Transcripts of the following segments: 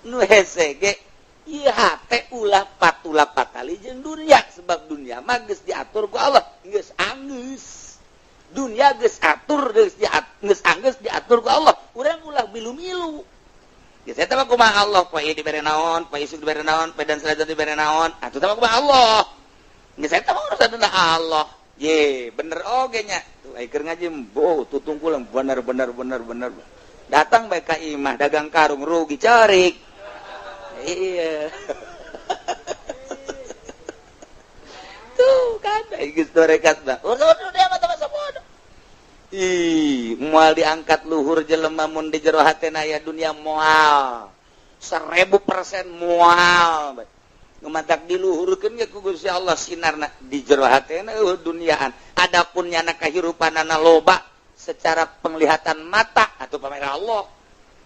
nu hese ge ieu hate ulah patulah patali jeung dunya sebab dunia mah geus diatur ku Allah geus anggeus dunia geus atur geus anggeus diatur ku Allah urang ulah milu-milu geus eta mah kumaha Allah poe dibere naon poe isuk dibere naon poe dan saladan dibere naon atuh teh mah kumaha Allah geus eta mah urusan Allah ye bener oge nya tuh ai keur ngaji tutung kulang bener datang bae ka imah dagang karung rugi carik iya tuh kan geus torekat da udah dia mah teh bodoh moal diangkat luhur jelema mun di jero hatena aya dunia moal 1000% moal ngematak diluhurkeun ge ku Gusti Allah sinarna di jero hatena duniaan adapun nyana kahirupanana loba secara penglihatan mata atau pamer Allah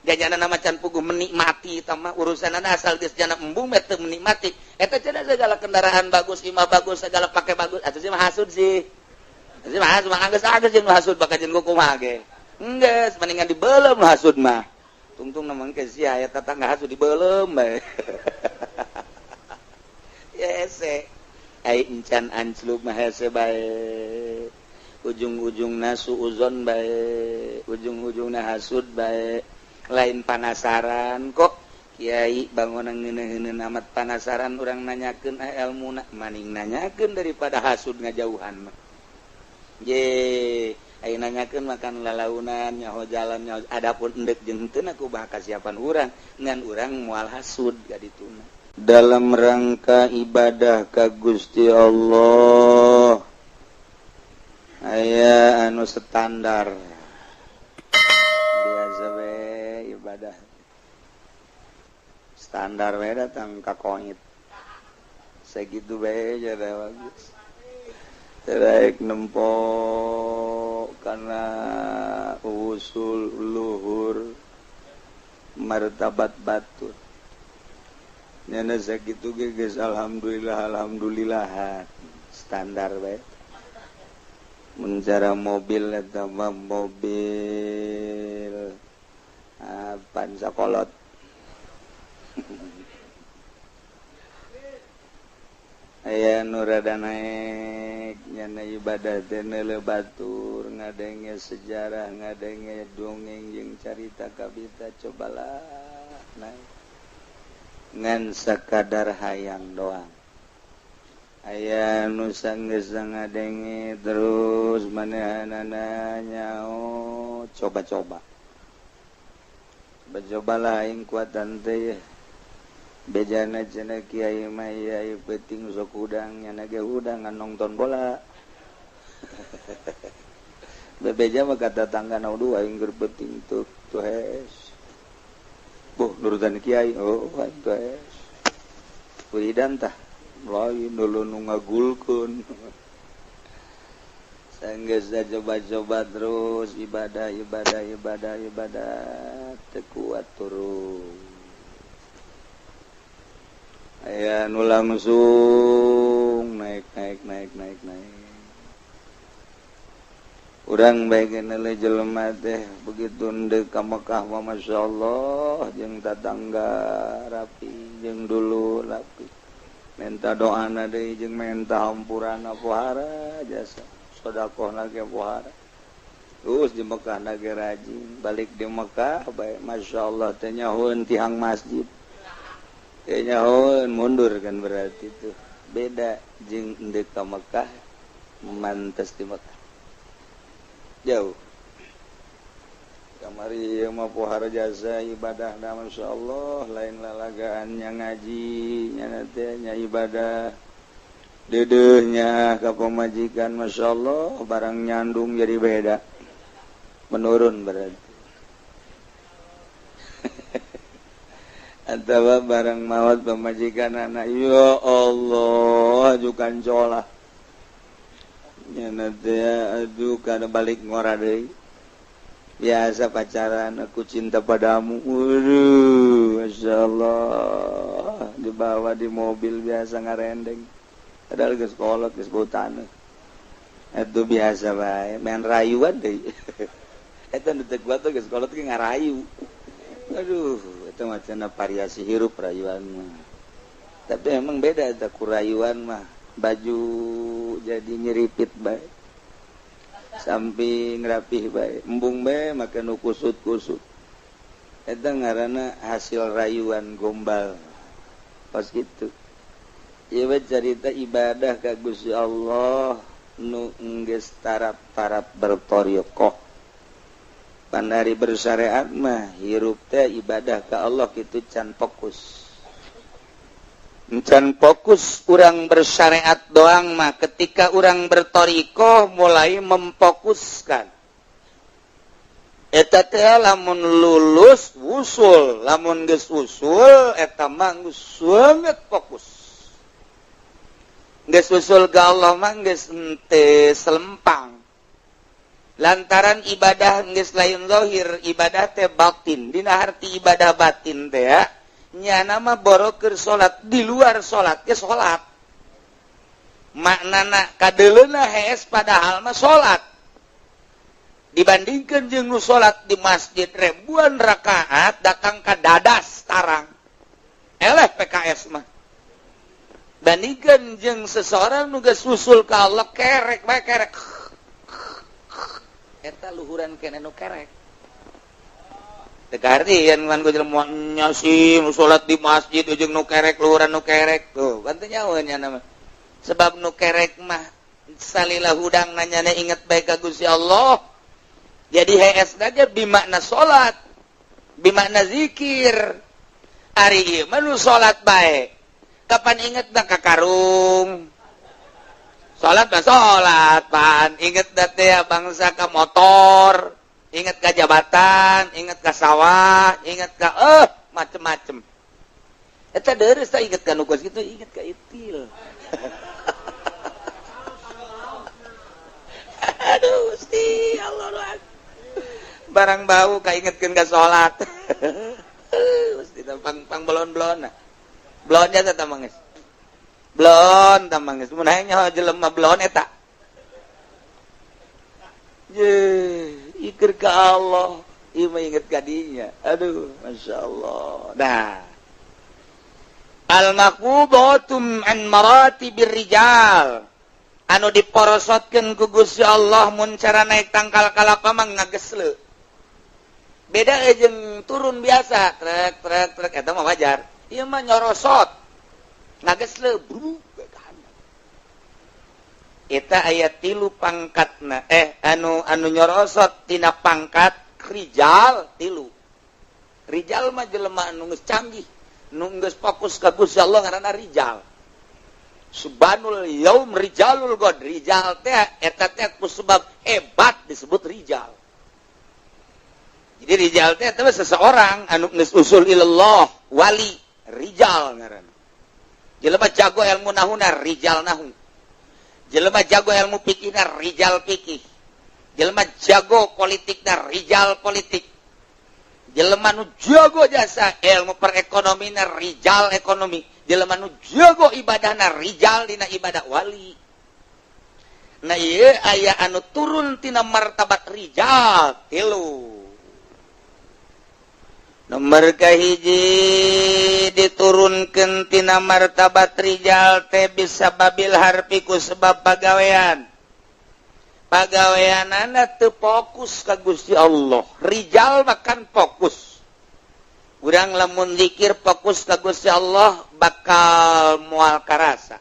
jajanana macan puguh menikmati tama urusanana asal geus jana embung teu menikmati eta cenah segala kendaraan bagus imah bagus segala pake bagus atuh sih mah hasud sih atuh mah hasud mah geus jeung hasud bakajeun kumaha ge enggeus mendingan dibeulem hasud mah tungtung namang ke sia aya tatangga hasud dibeulem bae hese ai encan ancluk mah hese bae ujung-ujungna suuzon bae ujung-ujungna hasud bae lain panasaran kok kiai bangunan ngeuneun amat panasaran urang nanyakeun ilmuna maning nanyakeun daripada hasud ngajauhan mah ye ai nanyakeun makan lalaunan nyaho jalan nyaho adapun endek jeung henteu na kumaha kasiapan urang ngan urang moal hasud gadituna dalam rangka ibadah ka Gusti Allah aya anu standar biasa we ibadah standar we datang ka koit sakitu bae jada bagus terek nempo karena usul luhur martabat batur nyana sakitu ge geus alhamdulillah standar bae mencara mobil eta mah mobil pan sakolot aya nu rada naek nyana ibadah teh neuleuh batur ngadenge sejarah ngadenge dongeng jeung carita kabita cobalah naik ngan sakadar hayang doang aya nu sanggeus ngadenge terus manehanana nyaho coba-coba bacobalah aing kuatan teh bejana cenah kiai mah ieu penting sok udang nyana ge udang ngan nongton bola bebeja mah kata tangga naudu aing keur penting tuh hes boh nurutan kiai aing tuh hes wiridan tah lain dulu nu ngagulkeun sanggeus coba-coba terus ibadah teu kuat turun aya nu langsung naik urang bae kenele jelema teh begitu endeu ka Mekah mah masyaallah jeung tatangga rapi jeung dulu rapi minta doana deui jeung minta hampurana pohara jasa sedekahna ge pohara terus di Mekah na ge rajin balik di Mekah bae masyaallah teh nyahoeun tihang masjid teh nyahoeun mundur kan berarti itu beda jeung endeu ka Mekah mantes di Mekah jauh kamari mah pohara jasa ibadah na masyaallah lain lalagaan nya ngaji nya teh nya ibadah deudeuhnya ka pamajikan masyaallah barang nyandung jadi beda menurun berarti atawa barang mawat pamajikan anak ya Allah ajukan colah nya teh aduh kana balik ngora deui biasa pacaran aku cinta padamu masyaallah dibawa di mobil biasa ngarendeng padahal geus kolot geus botan itu biasa bae main rayuan deui eta nu teu kuat geus kolot ge ngarayu aduh itu macam variasi hirup rayuan mah. Tapi emang beda ada kurayuan mah. Baju jadi nyeripit baik. Samping rapih baik. Embung baik makan nu kusut-kusut. Eta ngaranna hasil rayuan gombal. Pas gitu. Ieu cerita ibadah ka Gusti Allah nu enggeus tarap-tarap bertoriokoh. Pandari bersyariat mah hirup teh ibadah ka Allah kitu can fokus. Can fokus urang bersyariat doang mah ketika urang bertorikoh mulai memfokuskan. Eta teh lamun lulus wusul, lamun geus wusul eta mah geus sangat fokus. Geus wusul ka Allah mah geus teu selempang. Lantaran ibadah geus lain zahir, ibadah teh batin. Dina arti ibadah batin teh ya, nya nama boro keur salat di luar salat ge salat. Maknana kadeleuna hees padahal mah salat. Dibandingkeun jeung nu salat di masjid ribuan rakaat dakang ka dadas tarang. Eleh PKS mah. Bandingkeun jeung seseorang nu geus usul ka Allah kerek bae kerek. Eta luhuran kene nu kerek. Tegarti yen ngan ku jelema nyasi salat di masjid ujung nu kerek luhuran nu kerek. Tuh, bantu nyawa nya nama. Sebab nu kerek mah salila hudang nanyana inget bae ka Gusti Allah. Jadi hees aja bimakna salat, bimakna zikir. Ari ieu mah nu salat bae. Kapan ingetna ka karung? Salat mah salat, pan. Inget teh bangsa ka motor, inget ka jabatan, inget ka sawah, inget ka macem-macem. Eta deres teh inget ka nu geus kitu, inget ka itil. Aduh, Gusti Allah. Barang bau kaingetkeun ka salat. Gusti pang belon-belon. Blonnya teh tamang geus. Blon tamang geus mun hayang nyaho jelema blon eta. Ye, ikir ka Allah, ieu mah inget ka dinya. Aduh, masyaallah. Nah. Al-maqbudatum an maratibir rijal. Anu diporosotkeun ku Gusti Allah mun cara naik tangkal kalapa mah ngagesleu. Beda jeung turun biasa, trek eta mah wajar. Ieu mah nyorosot. Ngagesleu bruk ka handap. Eta aya 3 pangkatna. Anu nyorosot tina pangkat rijal 3. Rijal mah jelema anu geus canggih, nu geus fokus ka Gusti Allah ngaranna rijal. Subhanul yaum rijalul god. Rijal teh eta teh ku sebab hebat disebut rijal. Jadi rijal teh eta seseorang anu geus usul ilallah, wali, rijal ngaranna. Jelema jago ilmu nahuna rijal nahu. Jelema jago ilmu fikihna rijal fikih. Jelema jago politikna rijal politik. Jelema nu jago jasa ilmu perekonomina rijal ekonomi. Jelema nu jago ibadahna rijal dina ibadah wali. Nah ieu aya anu turun tina martabat rijal 3. Nomor kahiji diturunkeun tina martabat rijal teh bisa babil harfi ku sebab pagawean. Pagaweanana teu fokus ka Gusti Allah. Rijal makan fokus. Urang lamun zikir fokus ka Gusti Allah bakal moal karasa.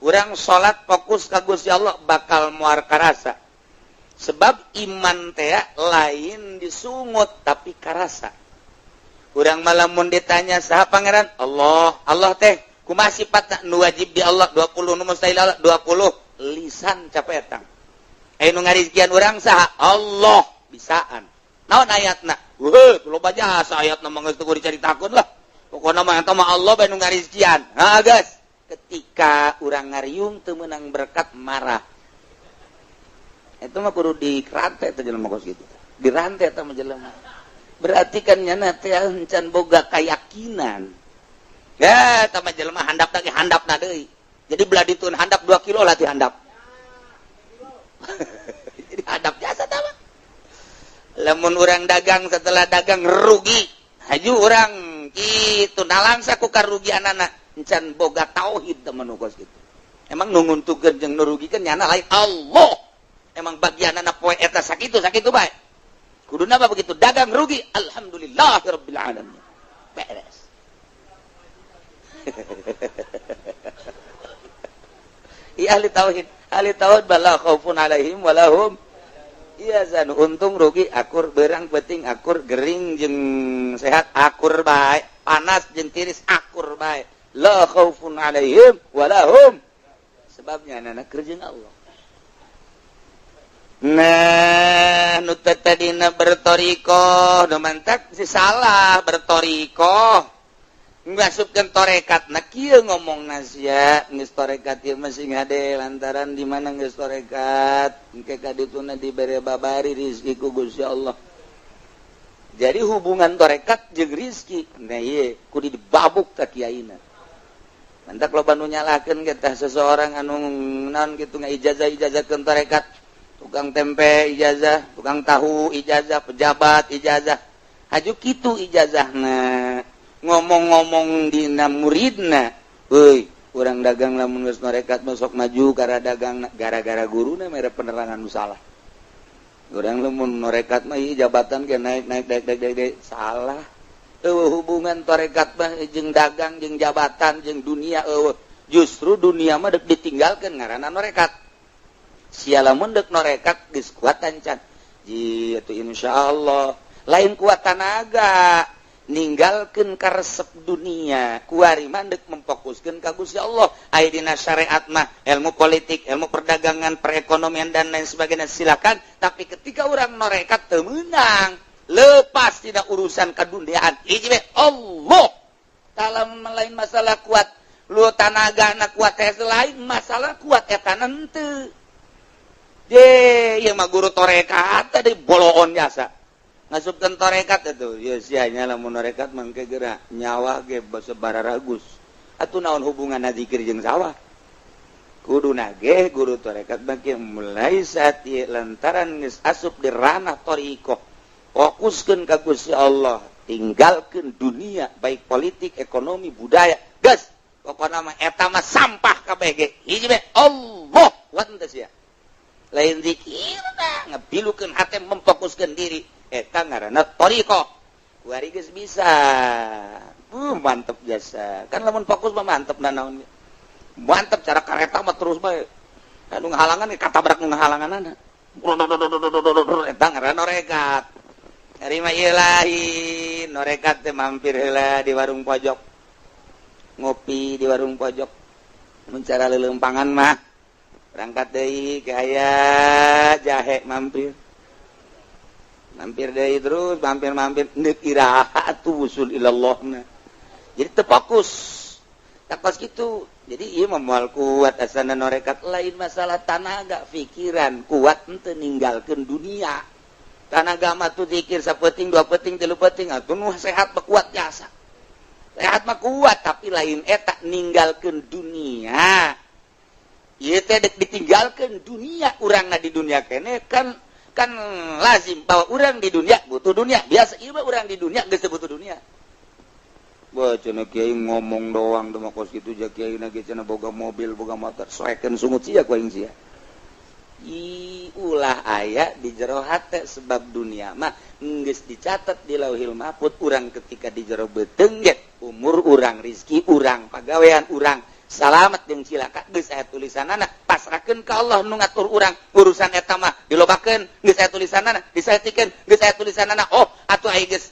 Urang salat fokus ka Gusti Allah bakal moal karasa. Sebab iman teh lain disungut tapi karasa. Urang malamun ditanya saha pangeran? Allah. Allah teh kumaha sifatna nu wajib di Allah 20 nu mustahil Allah 20 lisan capetang. Nu ngarizkian urang saha? Allah bisaan. Naon ayatna? Weuh, loba jasa ayatna mah geus teu dicaritakeun lah. Pokona mah eta mah Allah bae nu ngarizkian. Ha geus. Ketika urang ngariung teu meunang berkat marah. Eta mah kudu dirantai teh jelema kos kitu. Dirantai eta mah jelema. Berarti kan nyana teh encan boga keyakinan. Ya, tama jelema handap lagi handapna deui. Jadi belah ditun handap 2 kilo lah ti handap. Jadi handap jasa tama. Lamun urang dagang setelah dagang rugi, haju urang itu nalangsa ku karugianana encan boga tauhid temen ukos gitu. Emang nunguntukeun jeung nurugikeun nyana lain Allah. Emang bagianana poe eta sakitu bae. Kuduna mah begitu dagang rugi alhamdulillahirabbil alamin. Beres. Ahli tauhid bala khaufun alaihim walahum zan untung rugi akur berang penting akur gering jeung sehat akur bae panas jeung tiris akur bae la khaufun alaihim walahum sebabnya anak kerjaan Allah. Nah nu tadina bertoriko nu mantak si salah bertoriko ngasupkeun torekat na kieu ngomongna sia geus torekat ieu masih ngade lantaran di mana geus torekat engke kadituna dibere babari rezeki ku Gusti Allah. Jadi hubungan torekat jeung rezeki nah ieu kudu dibabuk ka kiaina. Mantak loba nu nyalakeun ge tah seseorang anu naon kitu ngaijazah-ijazahkeun torekat. Tukang tempe ijazah, tukang tahu ijazah, pejabat ijazah. Haju kitu ijazahna. Ngomong-ngomong dina muridna, euy, urang dagang lamun geus norekat sok maju karena dagang gara-gara guruna mere penerangan nu salah. Urang lamun norekat mah ieu jabatan ge naik salah. Hubungan torekat mah jeung dagang jeung jabatan jeung dunia justru dunia mah deuk ditinggalkeun ngaranna norekat. Sia lamun deuk norekat geus kuat can. Jitu insyaallah lain kuat tanaga ninggalkeun karesep dunia kuari mandek memfokuskeun ka Gusti Allah aya dina syariat mah ilmu politik ilmu perdagangan perekonomian dan lain sebagainya silakan tapi ketika orang norekat teu meunang lepas tina urusan kaduniaan hiji we Allah dalam lain masalah kuat lu tanagana kuat teh lain masalah kuat eta henteu ieu mah guru torekat tadi boloon biasa ngasupkeun torekat atuh ya sianya lamun torekat mangke geura nyawa ge sabaragus atuh naon hubunganna zikir jeung sawah kuduna ge guru torekat bangke mulai saat ieu lantaran geus asup di ranah thariqah fokuskeun ka Gusti Allah tinggalkeun dunia baik politik ekonomi budaya geus pokona mah eta mah sampah kabeh ge hiji we Allah wat teh sia lain zikirna ngabilukeun hate memfokuskeun diri eta ngaranna thariqah kuari geus bisa mantep biasa kan lamun fokus mah mantep naon mantep cara kareta mah terus bae anu ngahalangan katabrak nu ngahalanganana eta ngaranna norekat ari mah ieu lain norekat teh mampir heula di warung pojok ngopi di warung pojok mun cara leuleumpangan mah berangkat deui ke aya jahe mampir deui terus mampir neuk iraha atuh usul ilallahna jadi teu fokus takos kitu jadi ieu mah moal kuat asana norekat lain masalah tanaga pikiran kuat henteu ninggalkeun dunia tanaga mah tuh zikir sapeting dua peting tilu peting atuh nu sehat mah kuat jasa sehat mah kuat tapi lain eta ninggalkeun dunia ieu teh ditinggalkeun dunia urangna di dunia kene kan lazim bahwa orang di dunia butuh dunia biasa ieu mah urang di dunia geus butuh dunia cenah kiai ngomong doang teh mah kos kitu ja kiai na ge cenah boga mobil boga motor soekeun sungut sia ku aing sia ulah aya di jero hate sebab dunia mah geus dicatat di Lauhil Mahfuz urang ketika di jero beuteung ge umur urang rezeki urang pagawean urang salamet jeung cilaka geus aya tulisanana pasrahkeun ka Allah nu ngatur urang urusan eta mah dilobakeun geus aya tulisanana disaetikeun geus aya tulisanana oh atuh aya geus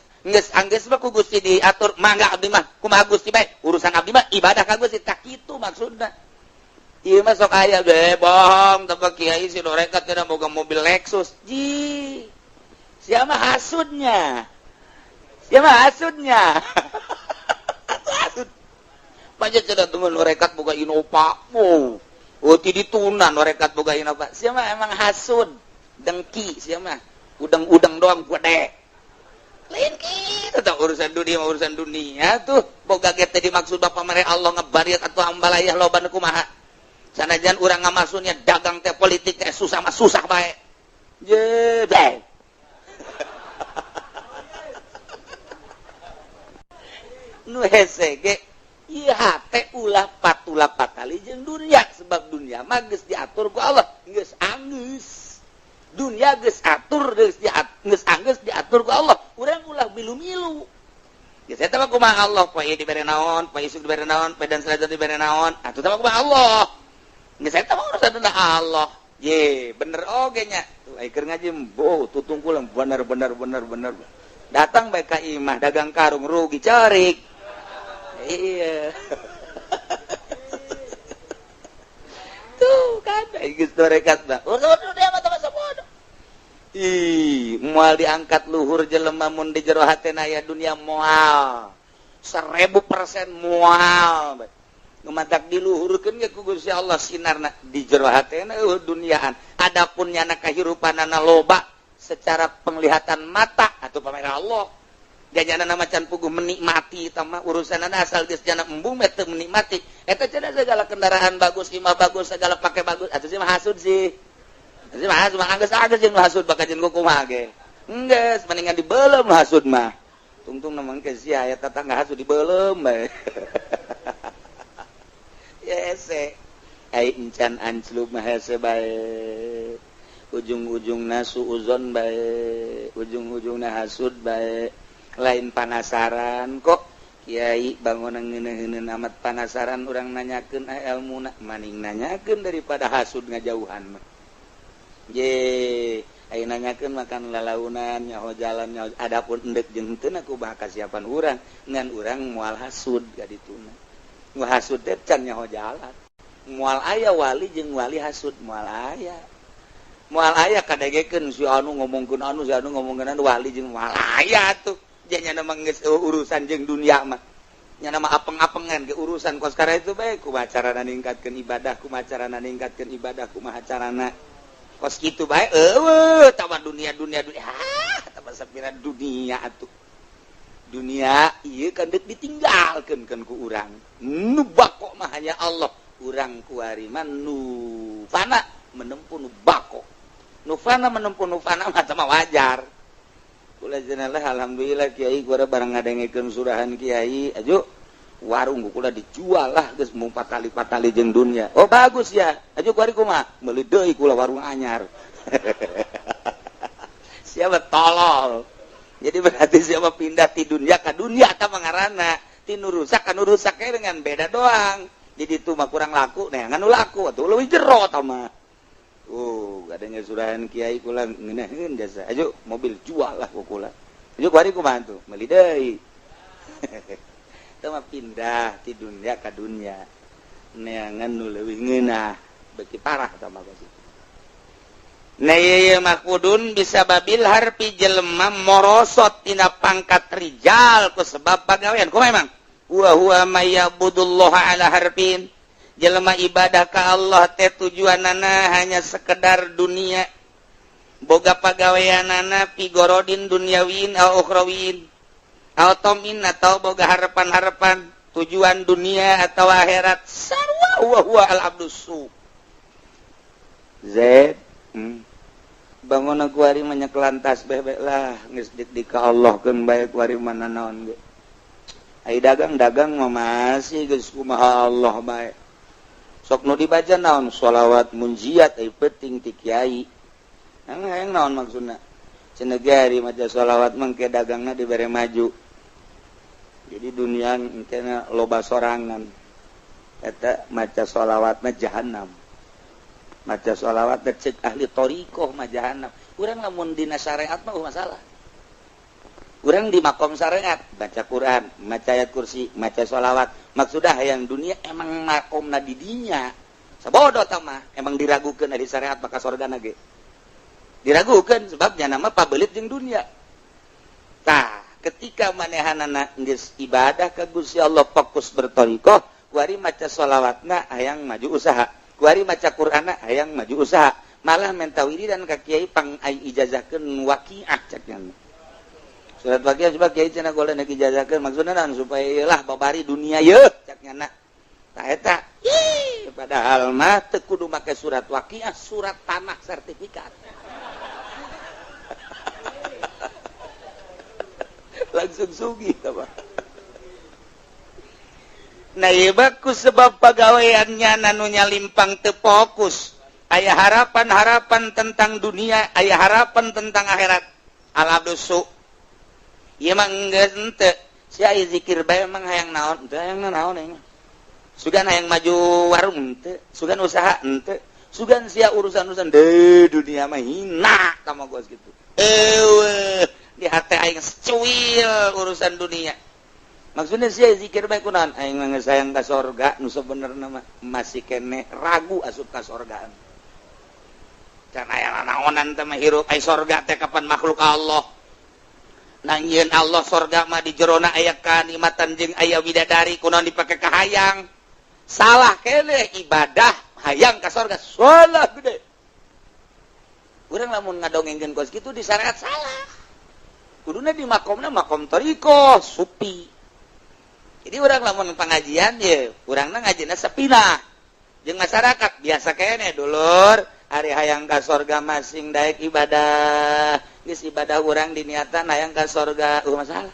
anggeus mah ku Gusti diatur mangga abdi mah kumaha Gusti bae urusan abdi mah ibadah ka Gusti tak kitu maksudna ieu mah sok aya be bohong teu kiai si norekat teh boga mobil Lexus sia mah hasudnya Panjat cenah tunggu norekat boga Innova. Ti dituna norekat boga Innova. Sia mah emang hasud, dengki sia mah. Udang-udang doang gede. Lain kitu tah urusan dunia tuh boga ge teh dimaksud Bapa mere Allah ngebariat atuh ambalayah loba nu kumaha. Sanajan urang ngamasunnya dagang teh politik teh susah mah susah bae. nu hese ge ieu hate ulah patulah patali jeung dunya sebab dunya mah geus diatur ku Allah geus anggeus dunya geus atur geus diatur ku Allah urang ulah milu-milu geus eta mah kumaha Allah poe dibere naon poe isuk dibere naon poe dan salajat dibere naon atuh teh mah kumaha Allah geus eta mah urusanna Allah ye bener oge nya tuh ai keur ngaji boh tutungkul bener datang bae ka imah dagang karung rugi carik iya tuh kan geus rekat bah dia mah teu bodoh ih moal diangkat luhur jelema mun di jero hatena aya dunia moal 1000% moal ngamatak diluhurkeun ge ku Gusti Allah sinarna di jero hatena duniaan adapun nyana kahirupanana loba secara penglihatan mata atau pamer Allah jajana macan puguh menikmati eta mah urusanana asal geus jana embung mah teu menikmati eta cenah segala kendaraan bagus imah bagus segala pake bagus atuh sih mah hasud sih atuh mah hasud mah anggeus jeung hasud bakajeun kumaha ge enggeus mendingan dibeulem hasud mah tungtung namang ke sia aya tetangga hasud dibeulem bae hese ai encan anclub mah hese bae ujung-ujungna suuzon bae ujung-ujungna hasud bae lain panasaran kok kiai bangunan ngeuneun amat panasaran urang nanyakeun ilmuna maning nanyakeun daripada hasud ngajauhan mah ye ai nanyakeun makan lalaunan nyaho jalan nyaho adapun endek jeung henteu aku baha kasiapan urang ngan urang moal hasud gadituna hasud teh can nyaho jalan moal aya wali jeung wali hasud moal aya kadegekeun si anu ngomongkeun anu si anu ngomongkeun anu wali jeung moal aya tuh janya mah geus urusan jeung dunia mah nya mah apeng-apengan ge urusan kos kara itu bae kumaha carana ningkatkeun ibadah kumaha carana kos kitu bae eueuh tama dunia tama sapira dunia atuh dunia ieu kan deuk ditinggalkeun kan ku urang nu bako mah hanya Allah urang kuari mah nu fana menempuh nu bako nu fana menempuh nu fana mah mah wajar kula jenengan alhamdulillah kiai gua barang ngadengekeun surahan kiai ajo warung kula dijual lah geus mung patali jeung dunya oh bagus ya ajo kuari kumaha meuli deui kula warung anyar siapa tolol jadi berarti siapa pindah ti dunia ka dunia eta mangarana ti nu rusak ka nu rusak dengan beda doang jadi itu mah kurang laku nah nganu laku atuh leuwih jero eta mah gadenge surahan kiai kula ngeunaheun jasa ayo mobil jual lah ku kula ayo kuari kumaha tuh meuli deui eta mah pindah ti dunia ka dunia neangan nu leuwih ngeunah beuki parah eta mah nah iya makudun bisa babil harpi jelema morosot tina pangkat rijal ku sebab pagawean ku memang huwa mayyabudullah ala harpin jelema ibadah ka Allah teh tujuanana hanya sekedar dunia boga pagaweanana pigorodin dunyawin au ukhrawin au tamin atau boga harapan-harapan tujuan dunia atau akhirat sarwa huwa al-abdusu Z bangun aku hari banyak lantas bebek lah geus di ka Allah keun bae kuari mana naon ge ai dagang mah masih geus kumaha Allah bae sok nu dibaca naon sholawat munjiat ai penting ti kiai hayang naon maksudna cenah gari maca sholawat mangke dagangna dibere maju jadi dunia engkena loba sorangan eta maca sholawatna jahanam maca sholawat cek ahli torikoh mah jahanam urang lamun dina syariat mah masalah urang di makom syariat baca Quran maca ayat kursi maca sholawat maksudnya yang dunia emang makomna di dinya sabodo tah mah emang diragukeun di syariat maka surgana ge diragukeun sebabnya nama pabelit jeung dunia tah ketika manehanana geus ibadah ka Gusti Allah fokus bertorikoh kuari maca sholawatna hayang maju usaha kuari maca Qur'ana hayang maju usaha malah menta wiridan ka kiai pang ai ijazahkeun waqiah cekna surat waqiah coba kiai cenah golek ijazahkeun maksudna naon supaya lah babari dunia ye cekna tah eta padahal mah teu kudu make surat waqiah surat tanah sertifikat langsung sugih tah Nah bagus sebab pegawaiannya nanunya limpang teu fokus. Aya harapan-harapan tentang dunia, aya harapan tentang akhirat. Alabdusu. Ieu mah enggeus henteu. Sia zikir bae emang hayang naon? Teu hayang naon aing. Sugan hayang maju warung henteu, sugan usaha henteu. Sugan sia urusan-urusan de dunia mah hina ka gos kitu. Di hati aing cuil urusan dunia. Maksudnya sih zikir bae kunaon aing mah sayang ka sorga nu sabenerna mah masih kene ragu asup ka sorgaan. Can aya naonan teh mah hirup ai sorga teh kapan makhluk Allah. Nangieun Allah sorga mah di jerona aya kanikmatan jeung aya widadari kunaon dipake ka hayang. Salah kene ibadah hayang ka sorga salah gede. Urang lamun ngadongengkeun kos kitu di syariat salah. Kuduna di makomna makom tariko supi. Jadi orang lamun pengajian ya, urangna ngajina sepinah. Jeung masyarakat biasa kene dulur, ari hayang ka sorga masing daek ibadah. Geus ibadah urang diniatan hayang ka sorga, masalah.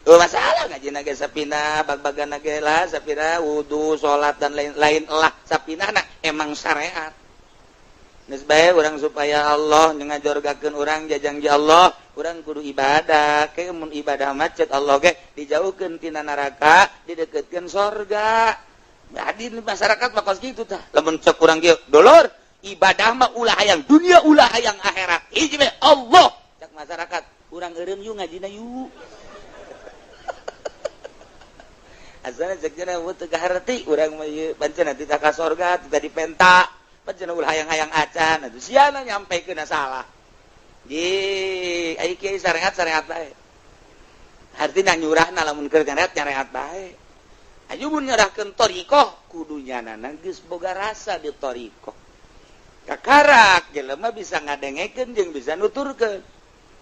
Masalah ngajina ge sepinah, bag-bagana ge lah sapira wudu, salat dan lain-lain lah sapinahna emang syariat. Geus bae urang supaya Allah ngajorgakeun urang jajang Allah, urang kudu ibadah. Ke mun ibadah macet Allah ge dijauhkeun tina neraka, dideketkeun sorga. Jadi masyarakat mah kos kitu tah. Lamun cek urang ge, dulur, ibadah mah ulah hayang dunia, ulah hayang akhirat. Hiji mah Allah. Cek masyarakat, urang eureum yu ngajina yu. Asana cek cenah teu kaharti urang mah ieu pancen teh ka sorga, teh dipenta. Pancen ulah hayang-hayang acan atuh siana nyampekeun salah. Ji ai kieu syariat bae. Artina nyurahna lamun keur syariat bae. Aju mun nyurahkeun thariqah kudu nyanana geus boga rasa di thariqah. Kakarak jelema bisa ngadengekeun jeung bisa nuturkeun.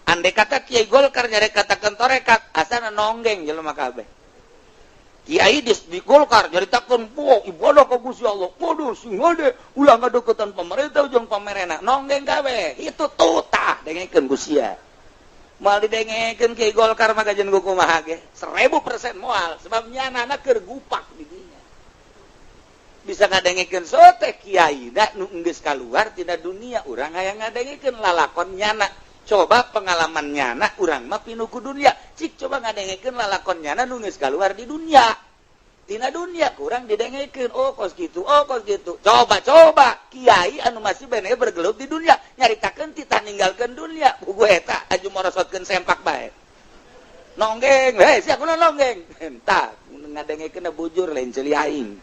Andai kata Kiai Golkar nyare katakeun torekat, asana nonggeng jelema kabeh. Kiai di Golkar nyaritakeun ibadah ka Gusti Allah. Waduh sing ngade ulah ngadeukeutan pemerintah jeung pamerena. Nonggeng kabeh. Itu tutah dengekeun Gusti ya. Moal didengekeun Kiai Golkar mah kajen kumaha ge. 1000% moal sebab nyanana keur gupak di dinya. Bisa ngadengekeun sote kiai da nu geus kaluar tina dunia urang hayang ngadengekeun lalakon nyana. Coba pengalaman nyana urang mah pinu ku dunia. Cik coba ngadengekeun lalakon nyana nu geus kaluar di dunia. Tina dunia kurang didengekeun kos kitu. Coba kiai anu masih bene bergelut di dunia nyaritakeun titah ninggalkeun dunia. Buku eta aju morosotkeun sempak bae. Nonggeng, sia kunaon nonggeng? Entah ngadengekeun bujur lain ceuli aing.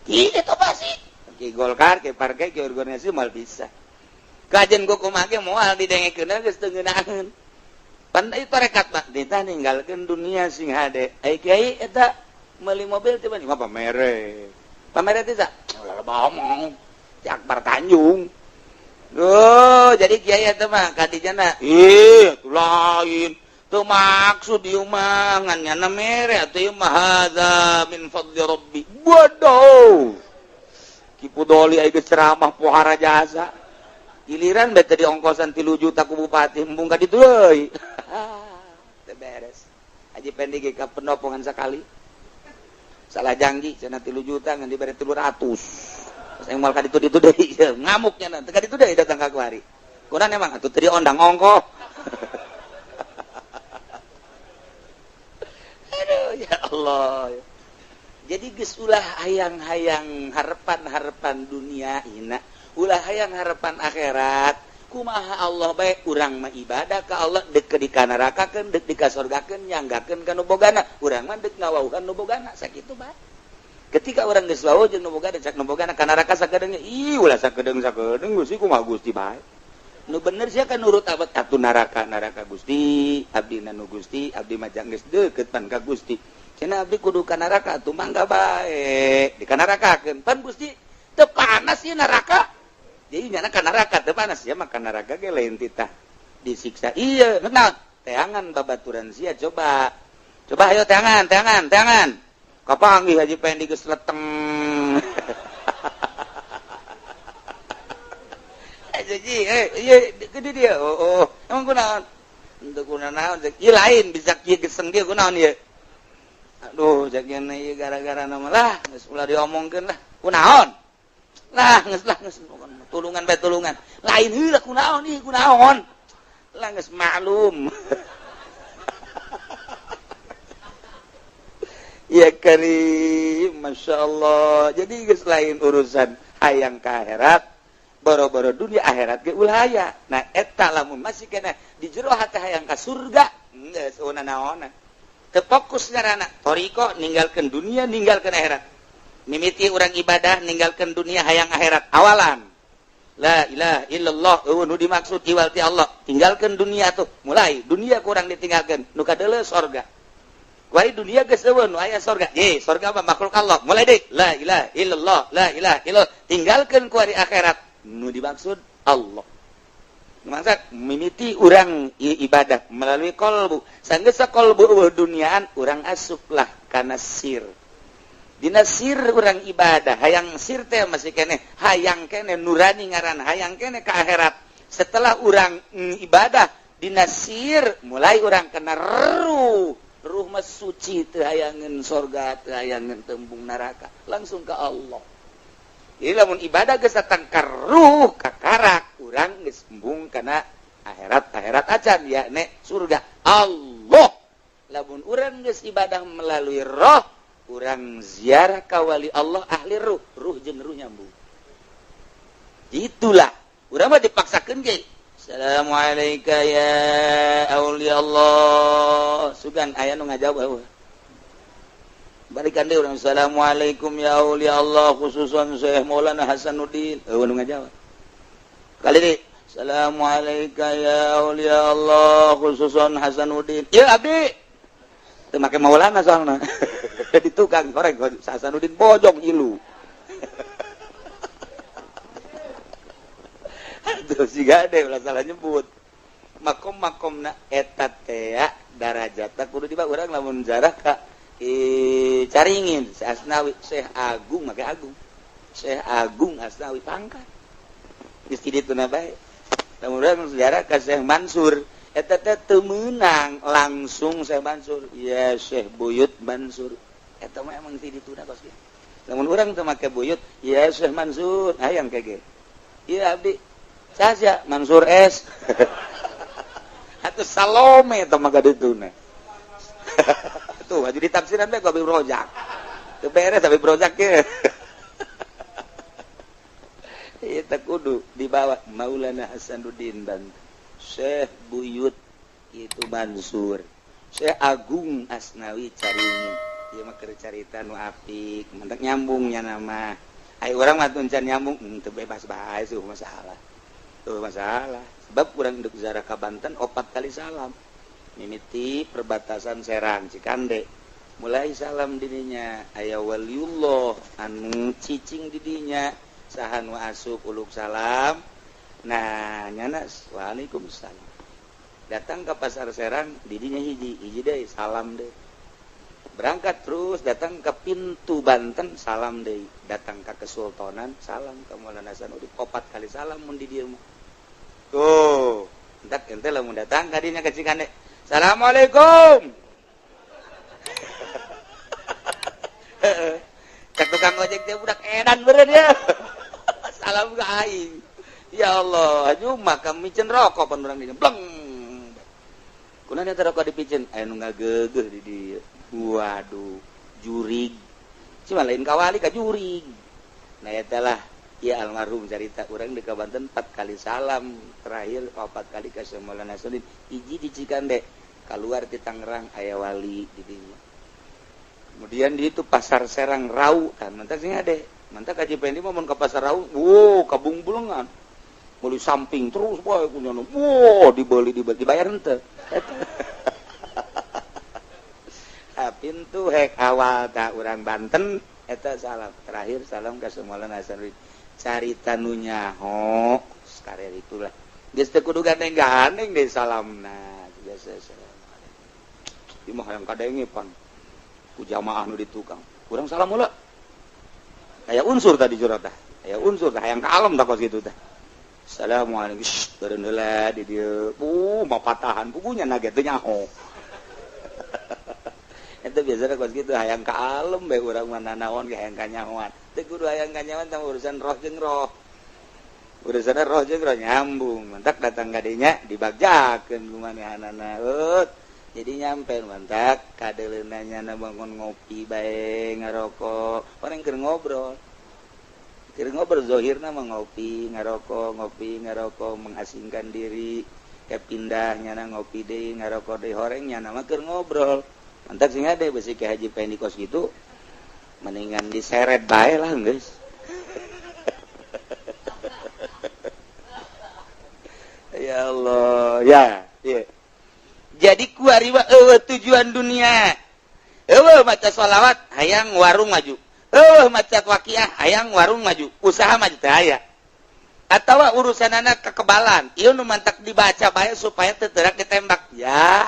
Kitu pasti. Ki Golkar, ki partai, ki organisasi mal bisa. Kajen kumaha ge moal didengekeun geus teu ngeunaheun. Pan ieu tarekat mah ditah ninggalkeun dunia sing hade. Ai kiai eta meuli mobil teh mah pamere. Pamere teh sa? Loba omong. Si Akbar Tanjung. Jadi kiai eta mah kadijana, atuh lain. Teu maksud ieu mah ngan nyana mere atuh ieu mah hadza min fadli rabbi. Bodoh. Kipu doli aya ceramah pohara jasa. Giliran bete di ongkosan 3 juta ku bupati embung ka ditu euy. Teu beres. Haji Pendi ge ka pendopongan sakali. Salah janji cenah 3 juta ngan dibere 300. Terus moal ka ditu deui ngamuknya teh ka ditu deui datang ka kuari. Kunaon emang atuh teu diondang ongko. Aduh ya Allah. Jadi geus ulah hayang-hayang harapan-harapan dunia hina. Ulah hayang harapan akhirat. Kumaha Allah bae urang mah ibadah ka Allah deuk di ka nerakakeun deuk di ka surgakeun nyanggakeun ka nu bogana. Urang mah deuk ngawauhan nu bogana sakitu bae. Ketika urang geus wawuh jeung nu bogana cak nu bogana ka neraka sakedeungnya. Ulah sakedeung Gusti kumaha Gusti bae. Nu bener sia kan nurut abad atuh neraka Gusti, abdi nu Gusti, abdi mah jang geus deukeut pan ka Gusti. Cenah abdi kudu ka neraka atuh mangga bae. Di ka nerakakeun pan Gusti teu panas ieu neraka. Jadi nyana ka neraka teu panas ya mah ka neraka ge lain titah disiksa. Iya, benar. Teangan babaturan sia coba. Coba ayo teangan. Kapanggih Haji Pendi geus leteng. Jadi iya gede dia. Emang kunaon? Untuk kunaon? Ieu lain bisa kieu geseng dia kunaon ieu? aduh jagian gara-gara nama lah geus ulah diomongkeun lah kunaon lah geus tulungan bae tulungan lain heula kunaon ieu kunaon lah geus maklum ya karim Masya Allah jadi geus lain urusan hayang ka akhirat boro-boro dunia akhirat ge ulah aya nah eta lamun masih kena di jero hate hayang ka surga geus naon terfokus ngarana toriko ninggalkeun dunia ninggalkeun akhirat mimiti urang ibadah ninggalkeun dunia hayang akhirat awalan la ilaha illallah nu dimaksud iwal ti Allah tinggalkeun dunia tuh mulai dunia kurang ditinggalkeun nu kadeuleu sorga kuari dunia geus eueun nu aya sorga sorga mah makhluk Allah mulai deui la ilaha illallah la ilaha illallah tinggalkeun kuari akhirat nu dimaksud Allah maksud mimiti urang ibadah melalui kolbu sanggeus kolbu duniaan urang asuplah kana sir dina sir urang ibadah hayang sir teh masih kene hayang kene nurani ngaran hayang kene ka akhirat setelah urang ibadah dina sir mulai urang kena ruh mah suci teu hayangeun sorga teu hayangeun tembung neraka langsung ke Allah. Jadi lamun ibadah geus datang ka ruh ka karak urang geus embung kana akhirat acan ya nek surga Allah. Lamun urang geus ibadah melalui roh urang ziarah ka wali Allah ahli ruh jeung ruh nyambung. Itulah urang mah dipaksakeun ge. Assalamualaikum ya aulia Allah. Sugan aya nu ngajawab. Balikan deh orang Assalamualaikum ya aulia Allah khususan Syekh Maulana Hasanuddin nu ngajawab kali ini Assalamualaikum ya aulia Allah khususan Hasanuddin ya abdi teu make Maulana soalna di tukang korek Hasanuddin bojong ilu aduh siga deh ulah salah nyebut makom-makomna eta teh darajatna kudu dibawa urang lamun zarah ka caringin si Asnawi Syekh Agung make Agung Syekh Agung Asnawi pangkat geus ti dituna bae lamun urang sejarah ka Syekh Mansur eta teh teu meunang langsung Syekh Mansur ya Syekh Buyut Mansur eta mah emang ti dituna kos ge lamun urang teu make Buyut ya Syekh Mansur hayang kege ieu abdi saja Mansur S atuh Salome teh mah gadituna tuh aju di tafsiran teh Habib Rojak teu beres Habib Rojak ge eta kudu dibawa Maulana Hasanuddin Banten Syekh Buyut itu Mansur Syekh Agung Asnawi Caringin ieu mah keur carita nu apik mentek nyambungnya nama ai urang mah tun can nyambung teu bebas bae suh masalah tuh masalah sebab urang deuk ziarah ka Banten 4 kali salam mimiti perbatasan Serang Cikande mulai salam dirinya aya waliullah anu cicing didinya saha nu asup uluk salam nah nyana waalaikumsalam datang ke pasar Serang didinya hiji deui salam deui berangkat terus datang ke pintu Banten salam deui datang ke Kesultanan salam ke Maulana Hasanuddin 4 kali salam mun di dieu mah tuh entak ente lamun datang ka dinya ke Cikande Assalamualaikum. Cek tukang ojek dia budak edan beureun ya. Salam ka aing. Ya Allah, aju maka micen rokok pan urang dinya. Bleng. Kunaon eta rokok dipicen? Aya nu ngageugeuh di dieu. Waduh, jurig. Cuma lain kawali ka jurig. Nah eta lah ya almarhum carita urang di Banten 4 kali salam terakhir 4 kali ka Maulana Hasanuddin hiji di Cikande keluar di Tangerang aya wali di dinya kemudian di itu pasar Serang Rau kan mantak sing ade mantak Kaji Pendi mah mun ka pasar Rau kabung-bulengan meuli samping terus bae kunyana dibeli dibayar henteu pintu hek awal ka urang Banten eta salam terakhir salam ka Maulana Hasanuddin carita nu nyaho sakarek itulah geus teu kudu gandeng-gandeng deui salamna biasa salam ieu mah hayang kadenge pan ku jamaah nu di tukang urang salam heula aya unsur tadi jero tah aya unsur tah hayang ka alam tah kos kitu tah assalamualaikum beureun heula di dieu mah patahan bukunya na ge teu nyaho itu biasanya kos gitu hayang ka alam bae urang mana naon ge hayang ka nyawan teu kudu hayang ka nyawan tah urusan roh jeung roh urusan roh jeung roh nyambung mantak datang ka dinya dibagjakeun ku manehanana jadi nyampe mantak kadeuleunanya na bangun ngopi bae ngarokok orang keur ngobrol zohirna mah ngopi ngarokok mengasingkan diri kayak pindahnya na ngopi deui ngarokok deui horengnya nama keur ngobrol mantak sing ade besi ke Haji pengen di kos gitu mendingan diseret bae lah guys ya Allah ya yeah. Jadi kuariwa tujuan dunia maca sholawat hayang warung maju maca waqiah hayang warung maju usaha maju teh aya atawa urusan anak kekebalan ieu nu mantak dibaca bae supaya teu teurak ditembak ya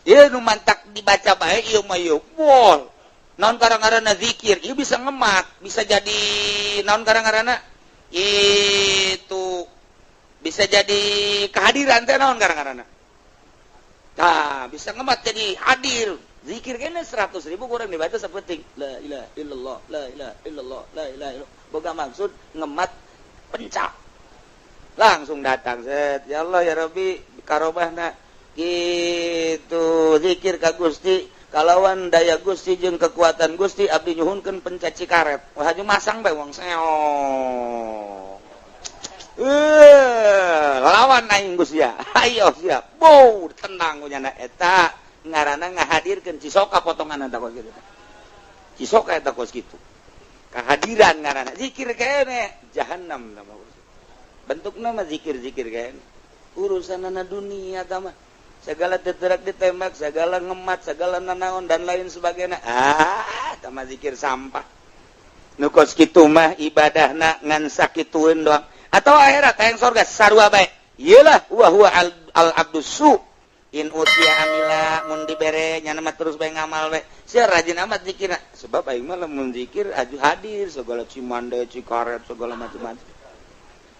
ieu nu mantak dibaca bae ieu mah ieu wol naon karang-karana zikir ieu bisa ngemat bisa jadi naon karang-karana itu bisa jadi kehadiran teh naon karang-karana tah bisa ngemat jadi hadir zikir kene 100.000 kurang dibaca sapenting la ilaha illallah la ilaha illallah la ilaha illallah boga maksud ngemat pencak langsung datang set ya Allah ya Rabbi karobahna gitu zikir ka Gusti kalawan daya Gusti jeung kekuatan Gusti abdi nyuhunkeun pencak cikaret wah haju masang bae wong seong lawan aing Gusti ya ayo siap bow tenang nya eta ngaranna ngahadirkeun cisoka potongan eta kos kitu cisoka eta kos kitu kehadiran ngaranna zikir kene jahannam nama bentukna mah zikir-zikir kene urusanna dunia tah mah segala teterak ditembak segala ngemat segala nanaon dan lain sebagainya tah mah zikir sampah nu kos kitu mah ibadahna ngan sakitueun doang atau akhirat hayang surga sarua bae ieulah huwa al abdusu in utia amila mun dibere nya mah terus bae ngamal we sia rajin amat zikir sebab aing mah lamun zikir aju hadir segala cimande cikaret segala macam-macam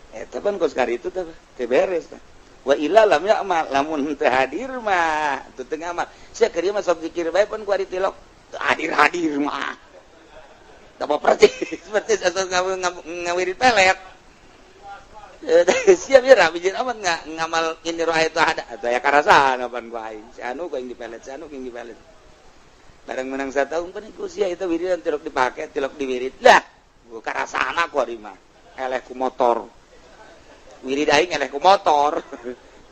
eta pan kos kari itu teh beres tah wa illa lam ya'mal lamun teu hadir mah teu ngamal sia keur mah sok zikir bae pan ku ari tilok hadir mah tah seperti asal ngawirid pelet siap ya rapi jeung amat ngamal ini roh itu ada atau ya karasan apan ku aing si anu ku yang dipelet si anu ku yang dipelet bareng menang 1 tahun pan ku sia eta wiridan tilok dipake tilok diwirid lah ku karasana ku ari mah eleh ku motor wirid aing eleh ku motor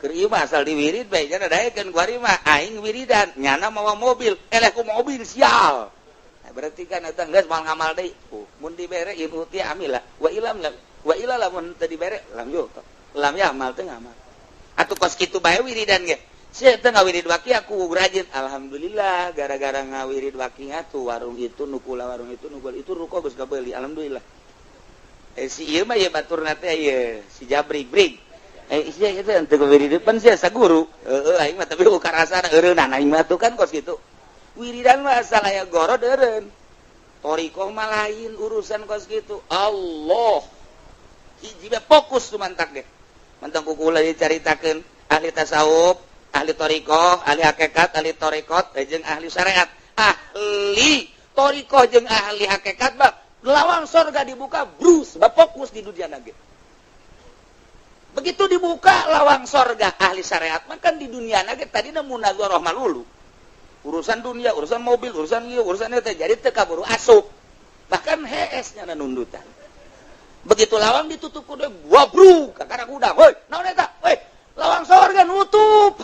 keur ieu mah asal diwirid bae nya daekeun ku ari mah aing wiridan nyana mawa mobil eleh ku mobil sial berarti kan eta geus moal ngamal deui mun dibere ieu ti amila wa ilam wa ila lamun teu dibere lam yo lam ya amal teu ngamal atuh kos kitu bae wiridan ge sia teu ngawirid waki aku rajin alhamdulillah gara-gara ngawirid waki atuh warung itu nukula warung itu nukul itu ruko geus kabeuli alhamdulillah si ieu mah ye baturna teh ye si Jabrig brig sia itu teu ngawirid depan sia saguru aing mah tapi ukarasana eureun aing mah tuh kan kos kitu wiridan mah asal aya gorod eureun torikoh mah lain urusan kos kitu Allah hiji fokus tu mantak ge mantang kukula dicaritakeun ahli tasawuf ahli torikoh ahli hakikat ahli torikot jeung ahli syariat ahli torikoh jeung ahli hakikat mah lawang surga dibuka brus fokus di dunia ge begitu dibuka lawang surga ahli syariat mah kan di dunia ge tadi munazarah malulu urusan dunia urusan mobil urusan ieu urusan eta jadi teu kaburu asup bahkan hees nya nundutan begitu lawang ditutup ku deui wabruk ka karang udang heuy naon eta heuy lawang sorga nutup